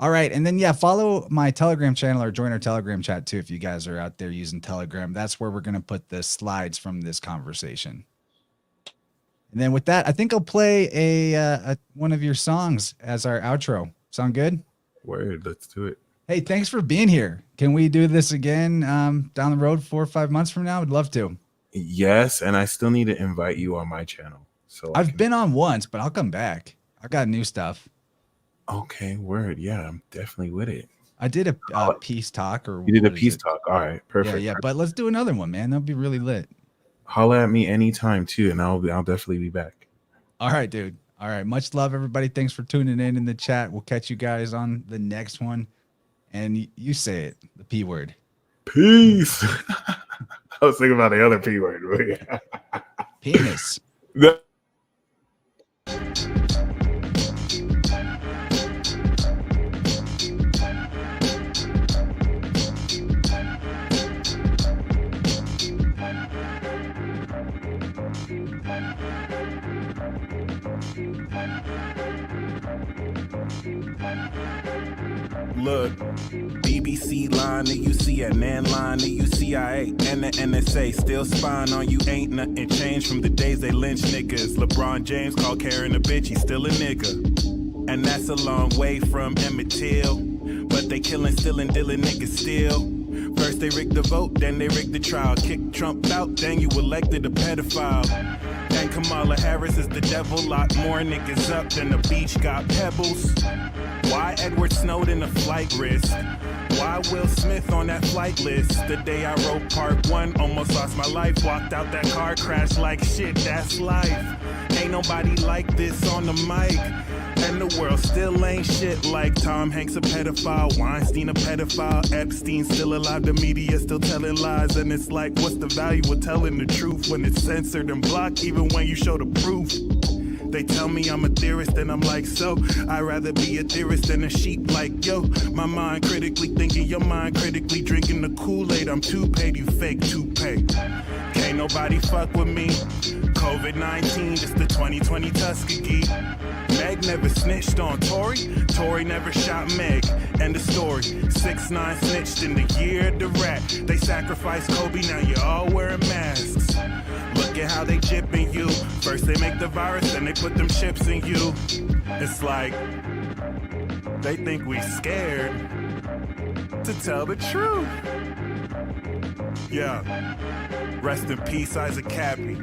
All right. And then, yeah, follow my Telegram channel or join our Telegram chat too. If you guys are out there using Telegram, that's where we're going to put the slides from this conversation. And then with that, I think I'll play a one of your songs as our outro. Sound good? Word. Let's do it. Hey, thanks for being here. Can we do this again down the road 4 or 5 months from now? I'd love to. Yes. And I still need to invite you on my channel. So I've been on once, but I'll come back. I got new stuff. Okay, word. Yeah, I'm definitely with it. I did a peace talk. Or you did a peace talk. All right, perfect. Yeah, but let's do another one, man. That'll be really lit. Holla at me anytime too, and I'll definitely be back. All right, dude. All right, much love, everybody. Thanks for tuning in the chat. We'll catch you guys on the next one. And you say it, the P word. Peace. I was thinking about the other P word. Penis. Look, BBC line, the UCNN line, the UCIA, and the NSA still spying on you. Ain't nothing changed from the days they lynch niggas. LeBron James called Karen a bitch, he's still a nigga. And that's a long way from Emmett Till. But they killing, stealing, dealing niggas still. First they rigged the vote, then they rigged the trial. Kicked Trump out, then you elected a pedophile. And Kamala Harris is the devil. Lock more niggas up than the beach got pebbles. Why Edward Snowden a flight risk? Why Will Smith on that flight list? The day I wrote part 1, almost lost my life. Walked out that car crash like shit, that's life. Ain't nobody like this on the mic. And the world still ain't shit like Tom Hanks a pedophile, Weinstein a pedophile, Epstein still alive, the media still telling lies. And it's like, what's the value of telling the truth when it's censored and blocked even when you show the proof? They tell me I'm a theorist and I'm like, so I'd rather be a theorist than a sheep like, yo. My mind critically thinking, your mind critically drinking the Kool-Aid. I'm too paid, you fake toupee. Can't nobody fuck with me. COVID-19, it's the 2020 Tuskegee. Meg never snitched on Tory. Tory never shot Meg. End of story. 6ix9ine snitched in the year of the rat. They sacrificed Kobe, now you're all wearing masks. Look at how they jipping you. First they make the virus, then they put them chips in you. It's like they think we scared to tell the truth. Yeah. Rest in peace, Isaac Cappy.